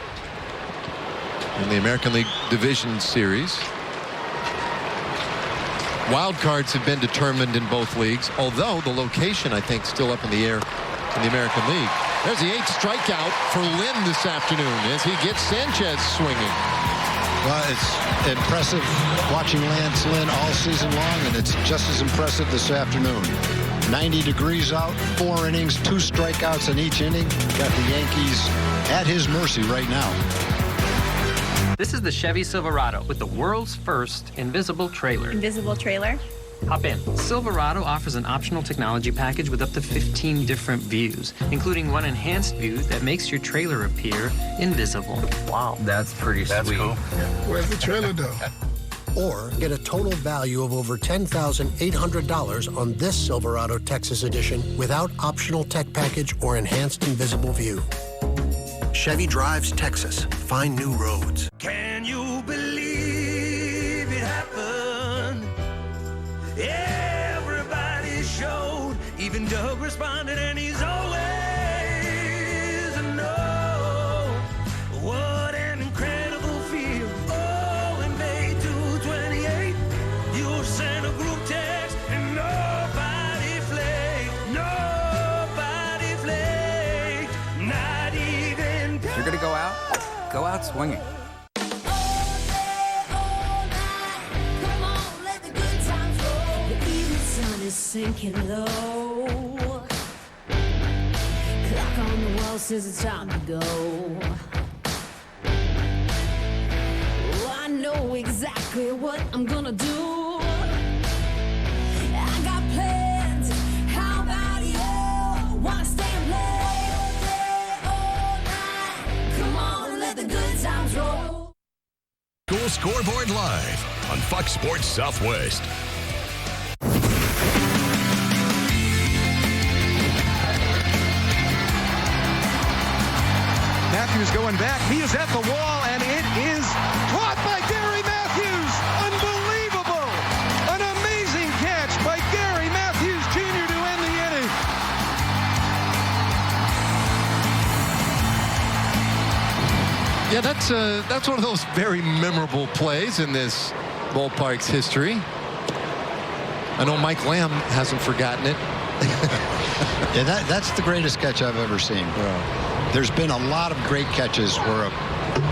in the American League Division Series. Wild cards have been determined in both leagues, although the location, I think, still up in the air in the American League. There's the 8th strikeout for Lynn this afternoon as he gets Sanchez swinging. Well, it's impressive watching Lance Lynn all season long, and it's just as impressive this afternoon. 90 degrees out, 4 innings, 2 strikeouts in each inning. Got the Yankees at his mercy right now. This is the Chevy Silverado with the world's first invisible trailer. Invisible trailer? Hop in. Silverado offers an optional technology package with up to 15 different views, including one enhanced view that makes your trailer appear invisible. Wow, that's pretty sweet. That's cool. Where's the trailer though? Or get a total value of over $10,800 on this Silverado Texas Edition without optional tech package or enhanced invisible view. Chevy drives Texas. Find new roads. Can you believe it happened? Everybody showed. Even Doug responded, and he's always a no. What an incredible feel. Oh, in May 228, you sent a group text, and nobody flaked. Nobody flaked. Not even. If you're gonna go out swinging. Sinking low. Clock on the wall says it's time to go. Oh, I know exactly what I'm gonna do. I got plans. How about you? Wanna stay and play all day, all night? Come on, let the good times roll. School Scoreboard Live on Fox Sports Southwest. Matthews going back. He is at the wall, and it is caught by Gary Matthews. Unbelievable. An amazing catch by Gary Matthews Jr. to end the inning. Yeah, that's one of those very memorable plays in this ballpark's history. I know Mike Lamb hasn't forgotten it. Yeah, that's the greatest catch I've ever seen. Wow. There's been a lot of great catches where a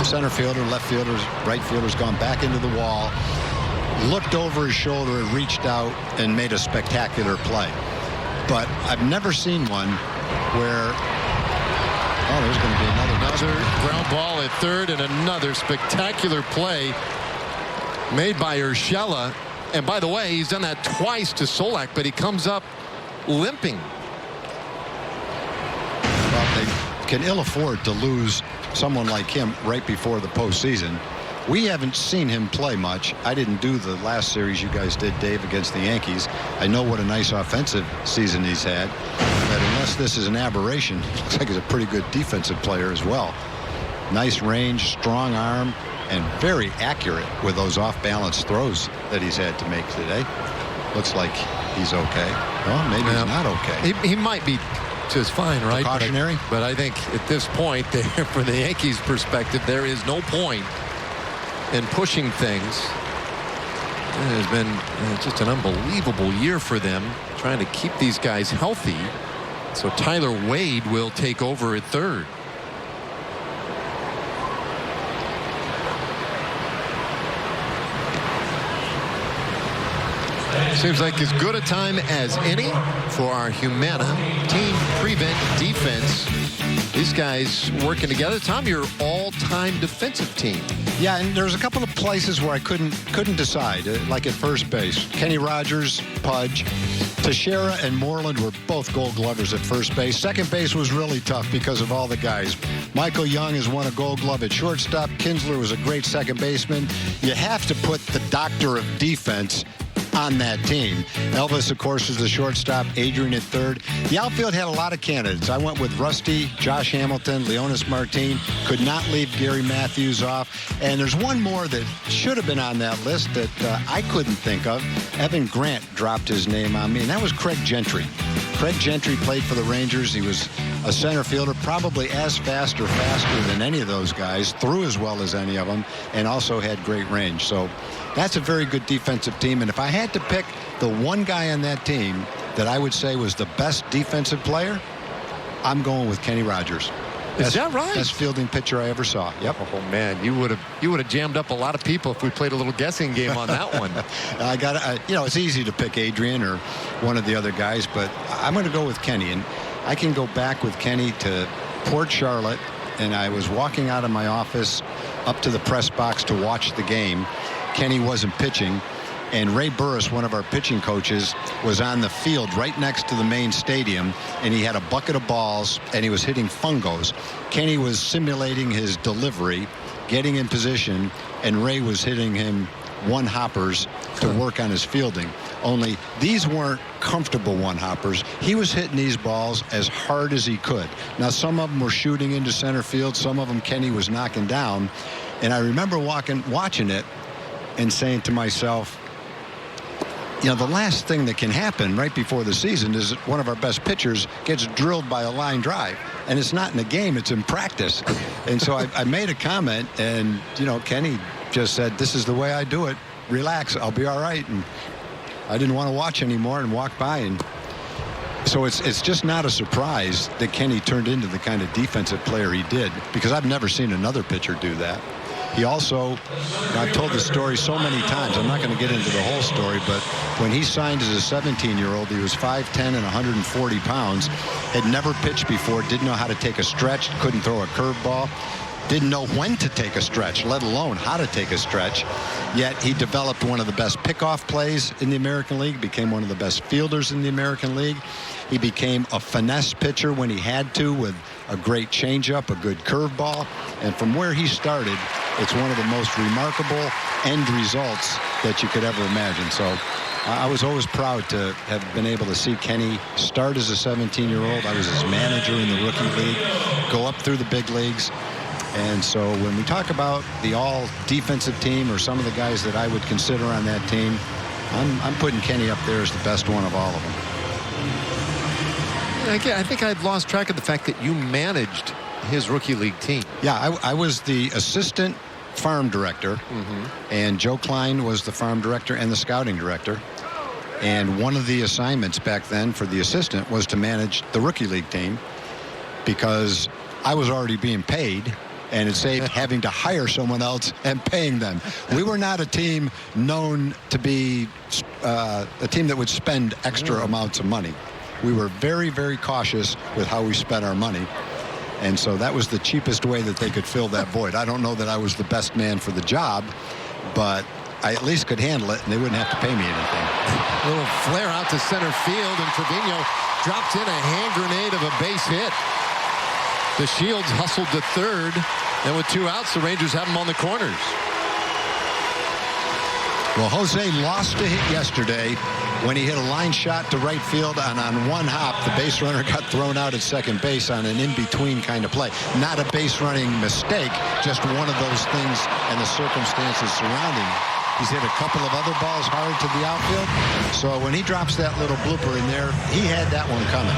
center fielder, left fielders, right fielder's gone back into the wall, looked over his shoulder and reached out and made a spectacular play. But I've never seen one where, there's going to be another ground ball at third and another spectacular play made by Urshela. And by the way, he's done that twice to Solak, but he comes up limping. Well, they can ill afford to lose someone like him right before the postseason. We haven't seen him play much. I didn't do the last series you guys did, Dave, against the Yankees. I know what a nice offensive season he's had. But unless this is an aberration, looks like he's a pretty good defensive player as well. Nice range, strong arm, and very accurate with those off-balance throws that he's had to make today. Looks like he's okay. Well, maybe he's not okay. He might be just fine, right? Cautionary? But I think at this point, from the Yankees' perspective, there is no point in pushing things. It has been just an unbelievable year for them, trying to keep these guys healthy. So Tyler Wade will take over at third. Seems like as good a time as any for our Humana team prevent defense. These guys working together. Tom, your all-time defensive team. Yeah, and there's a couple of places where I couldn't decide, like at first base. Kenny Rogers, Pudge, Teixeira and Moreland were both Gold Glovers at first base. Second base was really tough because of all the guys. Michael Young has won a Gold Glove at shortstop. Kinsler was a great second baseman. You have to put the doctor of defense on that team. Elvis, of course, is the shortstop. Adrian at third. The outfield had a lot of candidates. I went with Rusty, Josh Hamilton, Leonis Martin. Could not leave Gary Matthews off. And there's one more that should have been on that list that I couldn't think of. Evan Grant dropped his name on me, and that was Craig Gentry. Craig Gentry played for the Rangers. He was a center fielder, probably as fast or faster than any of those guys, threw as well as any of them, and also had great range. So that's a very good defensive team. And if I had to pick the one guy on that team that I would say was the best defensive player, I'm going with Kenny Rogers. Is that right? Best fielding pitcher I ever saw. Yep. Oh man, you would have jammed up a lot of people if we played a little guessing game on that one. I got it's easy to pick Adrian or one of the other guys, but I'm going to go with Kenny, and I can go back with Kenny to Port Charlotte, and I was walking out of my office up to the press box to watch the game. Kenny wasn't pitching, and Ray Burris, one of our pitching coaches, was on the field right next to the main stadium, and he had a bucket of balls, and he was hitting fungos. Kenny was simulating his delivery, getting in position, and Ray was hitting him one-hoppers to work on his fielding. Only these weren't comfortable one-hoppers. He was hitting these balls as hard as he could. Now, some of them were shooting into center field. Some of them Kenny was knocking down. And I remember watching it and saying to myself, the last thing that can happen right before the season is that one of our best pitchers gets drilled by a line drive. And it's not in a game, it's in practice. And so I made a comment, and, Kenny just said, "This is the way I do it. Relax, I'll be all right." And I didn't want to watch anymore and walked by. And so it's just not a surprise that Kenny turned into the kind of defensive player he did, because I've never seen another pitcher do that. He also, I've told this story so many times, I'm not going to get into the whole story, but when he signed as a 17-year-old, he was 5'10" and 140 pounds, had never pitched before, didn't know how to take a stretch, couldn't throw a curveball, didn't know when to take a stretch, let alone how to take a stretch. Yet he developed one of the best pickoff plays in the American League, became one of the best fielders in the American League. He became a finesse pitcher when he had to, with a great changeup, a good curveball. And from where he started, it's one of the most remarkable end results that you could ever imagine. So I was always proud to have been able to see Kenny start as a 17-year-old. I was his manager in the rookie league, go up through the big leagues. And so when we talk about the all-defensive team or some of the guys that I would consider on that team, I'm putting Kenny up there as the best one of all of them. I think I'd lost track of the fact that you managed his rookie league team. Yeah, I was the assistant farm director, and Joe Klein was the farm director and the scouting director. And one of the assignments back then for the assistant was to manage the rookie league team, because I was already being paid and it saved having to hire someone else and paying them. We were not a team known to be a team that would spend extra amounts of money. We were very, very cautious with how we spent our money. And so that was the cheapest way that they could fill that void. I don't know that I was the best man for the job, but I at least could handle it, and they wouldn't have to pay me anything. A little flare out to center field, and Trevino drops in a hand grenade of a base hit. The Shields hustled to third, and with 2 outs, the Rangers have them on the corners. Well, Jose lost a hit yesterday when he hit a line shot to right field, and on one hop, the base runner got thrown out at second base on an in-between kind of play. Not a base running mistake, just one of those things and the circumstances surrounding it. He's hit a couple of other balls hard to the outfield, so when he drops that little blooper in there, he had that one coming.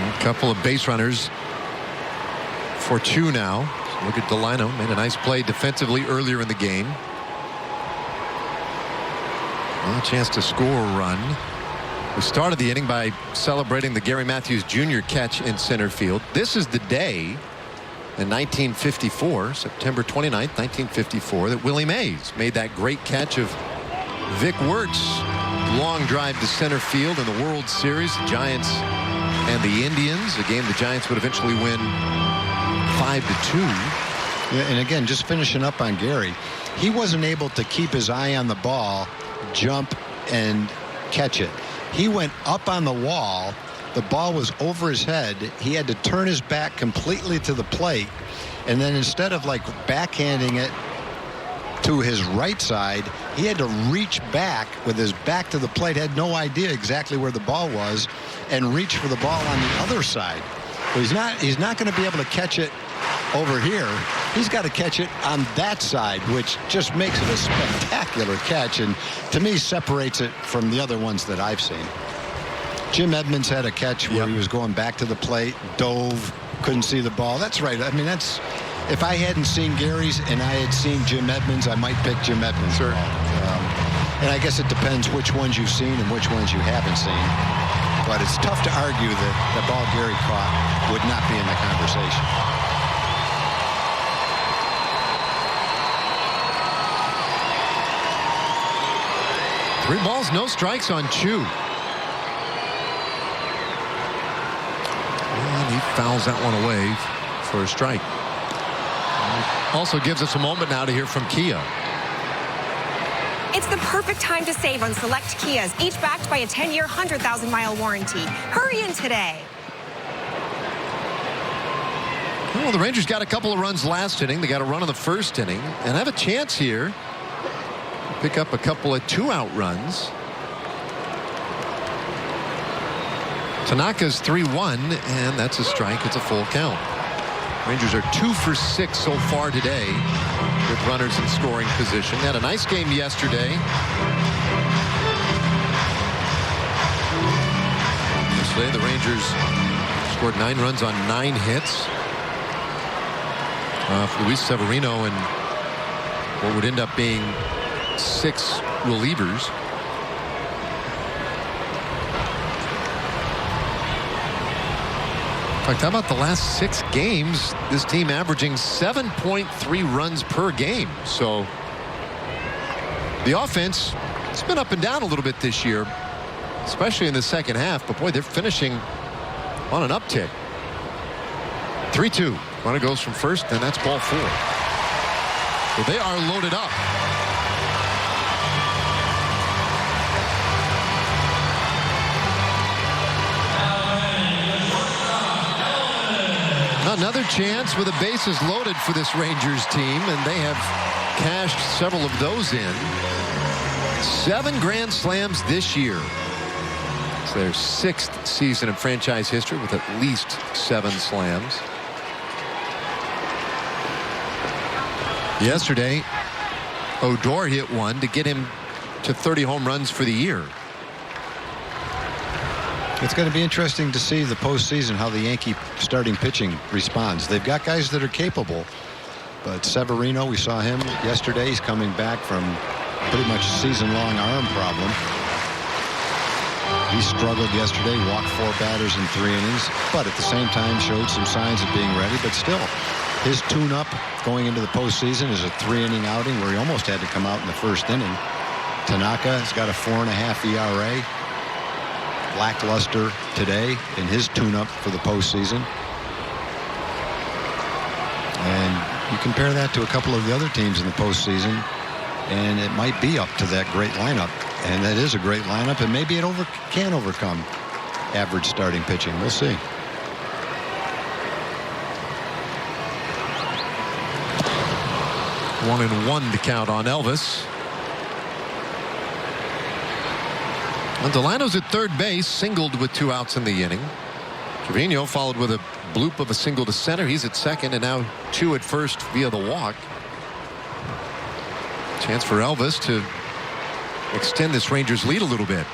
A couple of base runners for 2 now. Look at Delino, made a nice play defensively earlier in the game. Well, a chance to score a run. We started the inning by celebrating the Gary Matthews Jr. catch in center field. This is the day in 1954, September 29th, 1954, that Willie Mays made that great catch of Vic Wirtz. Long drive to center field in the World Series. The Giants and the Indians, a game the Giants would eventually win 5-2. And again, just finishing up on Gary, he wasn't able to keep his eye on the ball, jump, and catch it. He went up on the wall. The ball was over his head. He had to turn his back completely to the plate. And then instead of like backhanding it to his right side, he had to reach back with his back to the plate, had no idea exactly where the ball was, and reach for the ball on the other side. Well, he's not going to be able to catch it over here. He's got to catch it on that side, which just makes it a spectacular catch, and to me separates it from the other ones that I've seen. Jim Edmonds had a catch where he was going back to the plate, dove, couldn't see the ball. That's right. I mean, that's, if I hadn't seen Gary's and I had seen Jim Edmonds, I might pick Jim Edmonds. Sure. And I guess it depends which ones you've seen and which ones you haven't seen. But it's tough to argue that the ball Gary caught would not be in the conversation. Three balls, no strikes on Chu. And he fouls that one away for a strike. Also gives us a moment now to hear from Kia. It's the perfect time to save on select Kias, each backed by a 10-year, 100,000-mile warranty. Hurry in today. Well, the Rangers got a couple of runs last inning. They got a run in the first inning and have a chance here to pick up a couple of 2-out runs. Tanaka's 3-1, and that's a strike. It's a full count. Rangers are 2 for 6 so far today with runners in scoring position. Had a nice game yesterday. Yesterday, the Rangers scored 9 runs on 9 hits. Luis Severino and what would end up being 6 relievers. In fact, how about the last 6 games? This team averaging 7.3 runs per game. So the offense, it's been up and down a little bit this year, especially in the second half. But boy, they're finishing on an uptick. 3-2. Runner goes from first, and that's ball 4. So they are loaded up. Another chance with the bases loaded for this Rangers team, and they have cashed several of those in. 7 grand slams this year. It's their 6th season in franchise history with at least 7 slams. Yesterday, Odor hit one to get him to 30 home runs for the year. It's going to be interesting to see the postseason how the Yankee starting pitching responds. They've got guys that are capable, but Severino, we saw him yesterday. He's coming back from pretty much a season-long arm problem. He struggled yesterday, walked 4 batters in 3 innings, but at the same time showed some signs of being ready. But still, his tune-up going into the postseason is a 3-inning outing where he almost had to come out in the first inning. Tanaka has got a 4.5 ERA. Lackluster today in his tune-up for the postseason. And you compare that to a couple of the other teams in the postseason, and it might be up to that great lineup. And that is a great lineup, and maybe it can overcome average starting pitching. We'll see. One and one to count on Elvis. And Delano's at third base, singled with 2 outs in the inning. Trevino followed with a bloop of a single to center. He's at second, and now 2 at first via the walk. Chance for Elvis to extend this Rangers lead a little bit.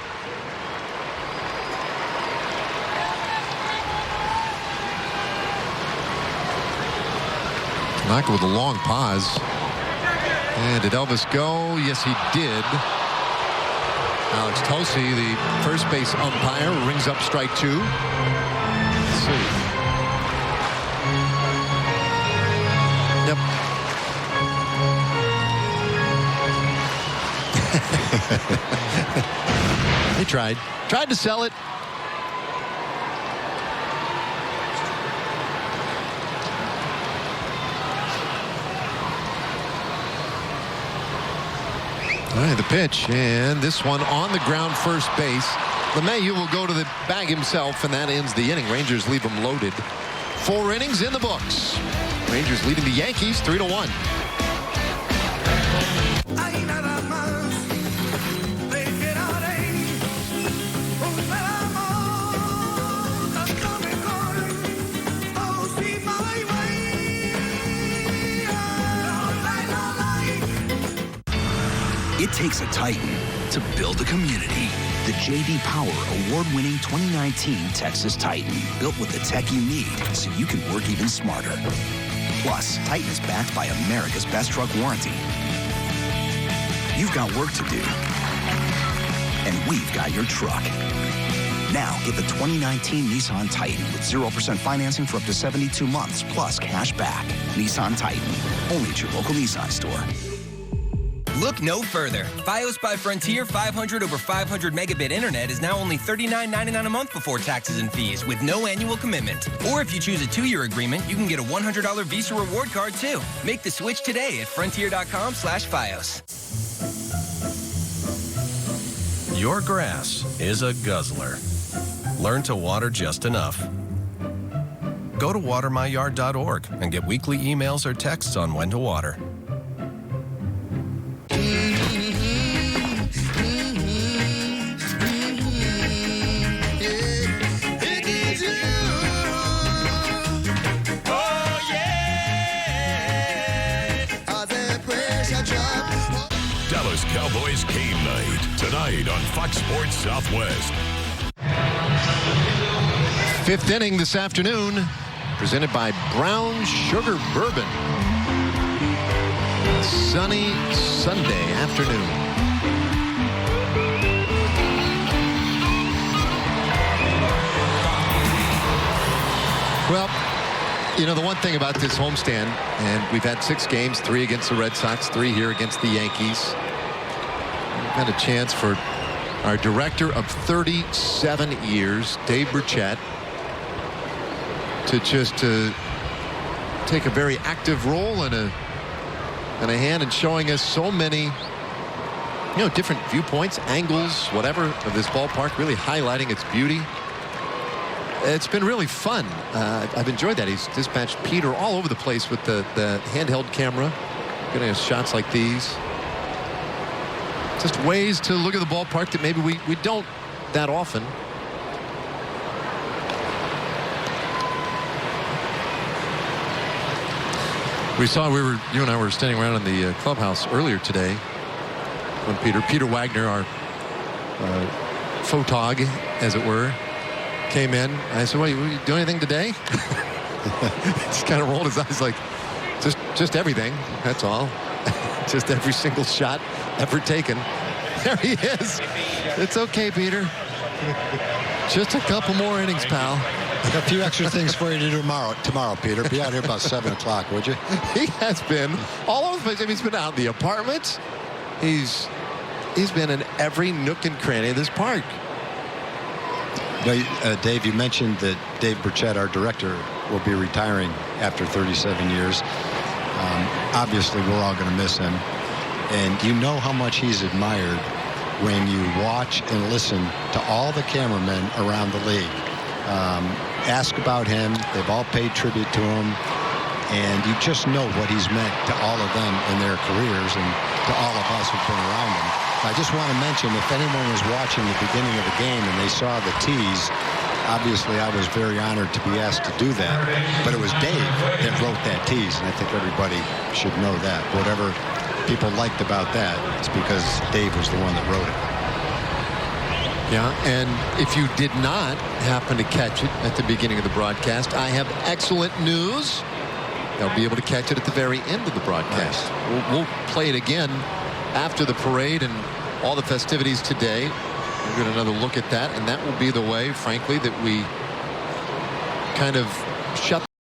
Tanaka with a long pause. And did Elvis go? Yes, he did. Alex Tosi, the first base umpire, rings up strike 2. Let's see. Yep. He tried to sell it. All right, the pitch, and this one on the ground, first base. LeMahieu will go to the bag himself, and that ends the inning. Rangers leave him loaded. 4 innings in the books. Rangers leading the Yankees 3-1. It takes a Titan to build a community. The J.D. Power award-winning 2019 Texas Titan, built with the tech you need so you can work even smarter. Plus, Titan is backed by America's best truck warranty. You've got work to do, and we've got your truck. Now get the 2019 Nissan Titan with 0% financing for up to 72 months, plus cash back. Nissan Titan, only at your local Nissan store. Look no further. Fios by Frontier 500 over 500 megabit internet is now only $39.99 a month before taxes and fees with no annual commitment. Or if you choose a 2-year agreement, you can get a $100 Visa reward card too. Make the switch today at frontier.com/Fios. Your grass is a guzzler. Learn to water just enough. Go to watermyyard.org and get weekly emails or texts on when to water. Dallas Cowboys game night tonight on Fox Sports Southwest. 5th inning this afternoon, presented by Brown Sugar Bourbon. Sunny Sunday afternoon. Well, you know, the one thing about this homestand, and we've had 6 games, 3 against the Red Sox, 3 here against the Yankees. We've had a chance for our director of 37 years, Dave Burchett, to just take a very active role and a hand in showing us so many, you know, different viewpoints, angles, whatever, of this ballpark, really highlighting its beauty. It's been really fun. I've enjoyed that. He's dispatched Peter all over the place with the handheld camera, getting us shots like these. Just ways to look at the ballpark that maybe we don't that often. We saw, you and I were standing around in the clubhouse earlier today when Peter Wagner, our photog, as it were, came in. I said, "What, you do anything today?" Just kind of rolled his eyes like, just everything. That's all. Just every single shot ever taken. There he is. It's okay, Peter. Just a couple more innings, pal. I got a few extra things for you to do tomorrow, Peter. Be out here about 7 o'clock, would you? He has been all over the place. I mean, he's been out in the apartments. He's been in every nook and cranny of this park. Dave, you mentioned that Dave Burchett, our director, will be retiring after 37 years. Obviously, we're all going to miss him. And you know how much he's admired when you watch and listen to all the cameramen around the league. Ask about him. They've all paid tribute to him. And you just know what he's meant to all of them in their careers and to all of us who've been around him. I just want to mention, if anyone was watching the beginning of the game and they saw the tease, obviously I was very honored to be asked to do that. But it was Dave that wrote that tease, and I think everybody should know that. Whatever people liked about that, it's because Dave was the one that wrote it. Yeah, and if you did not happen to catch it at the beginning of the broadcast, I have excellent news. They'll be able to catch it at the very end of the broadcast. Nice. We'll play it again after the parade and all the festivities today. We'll get another look at that, and that will be the way, frankly, that we kind of shut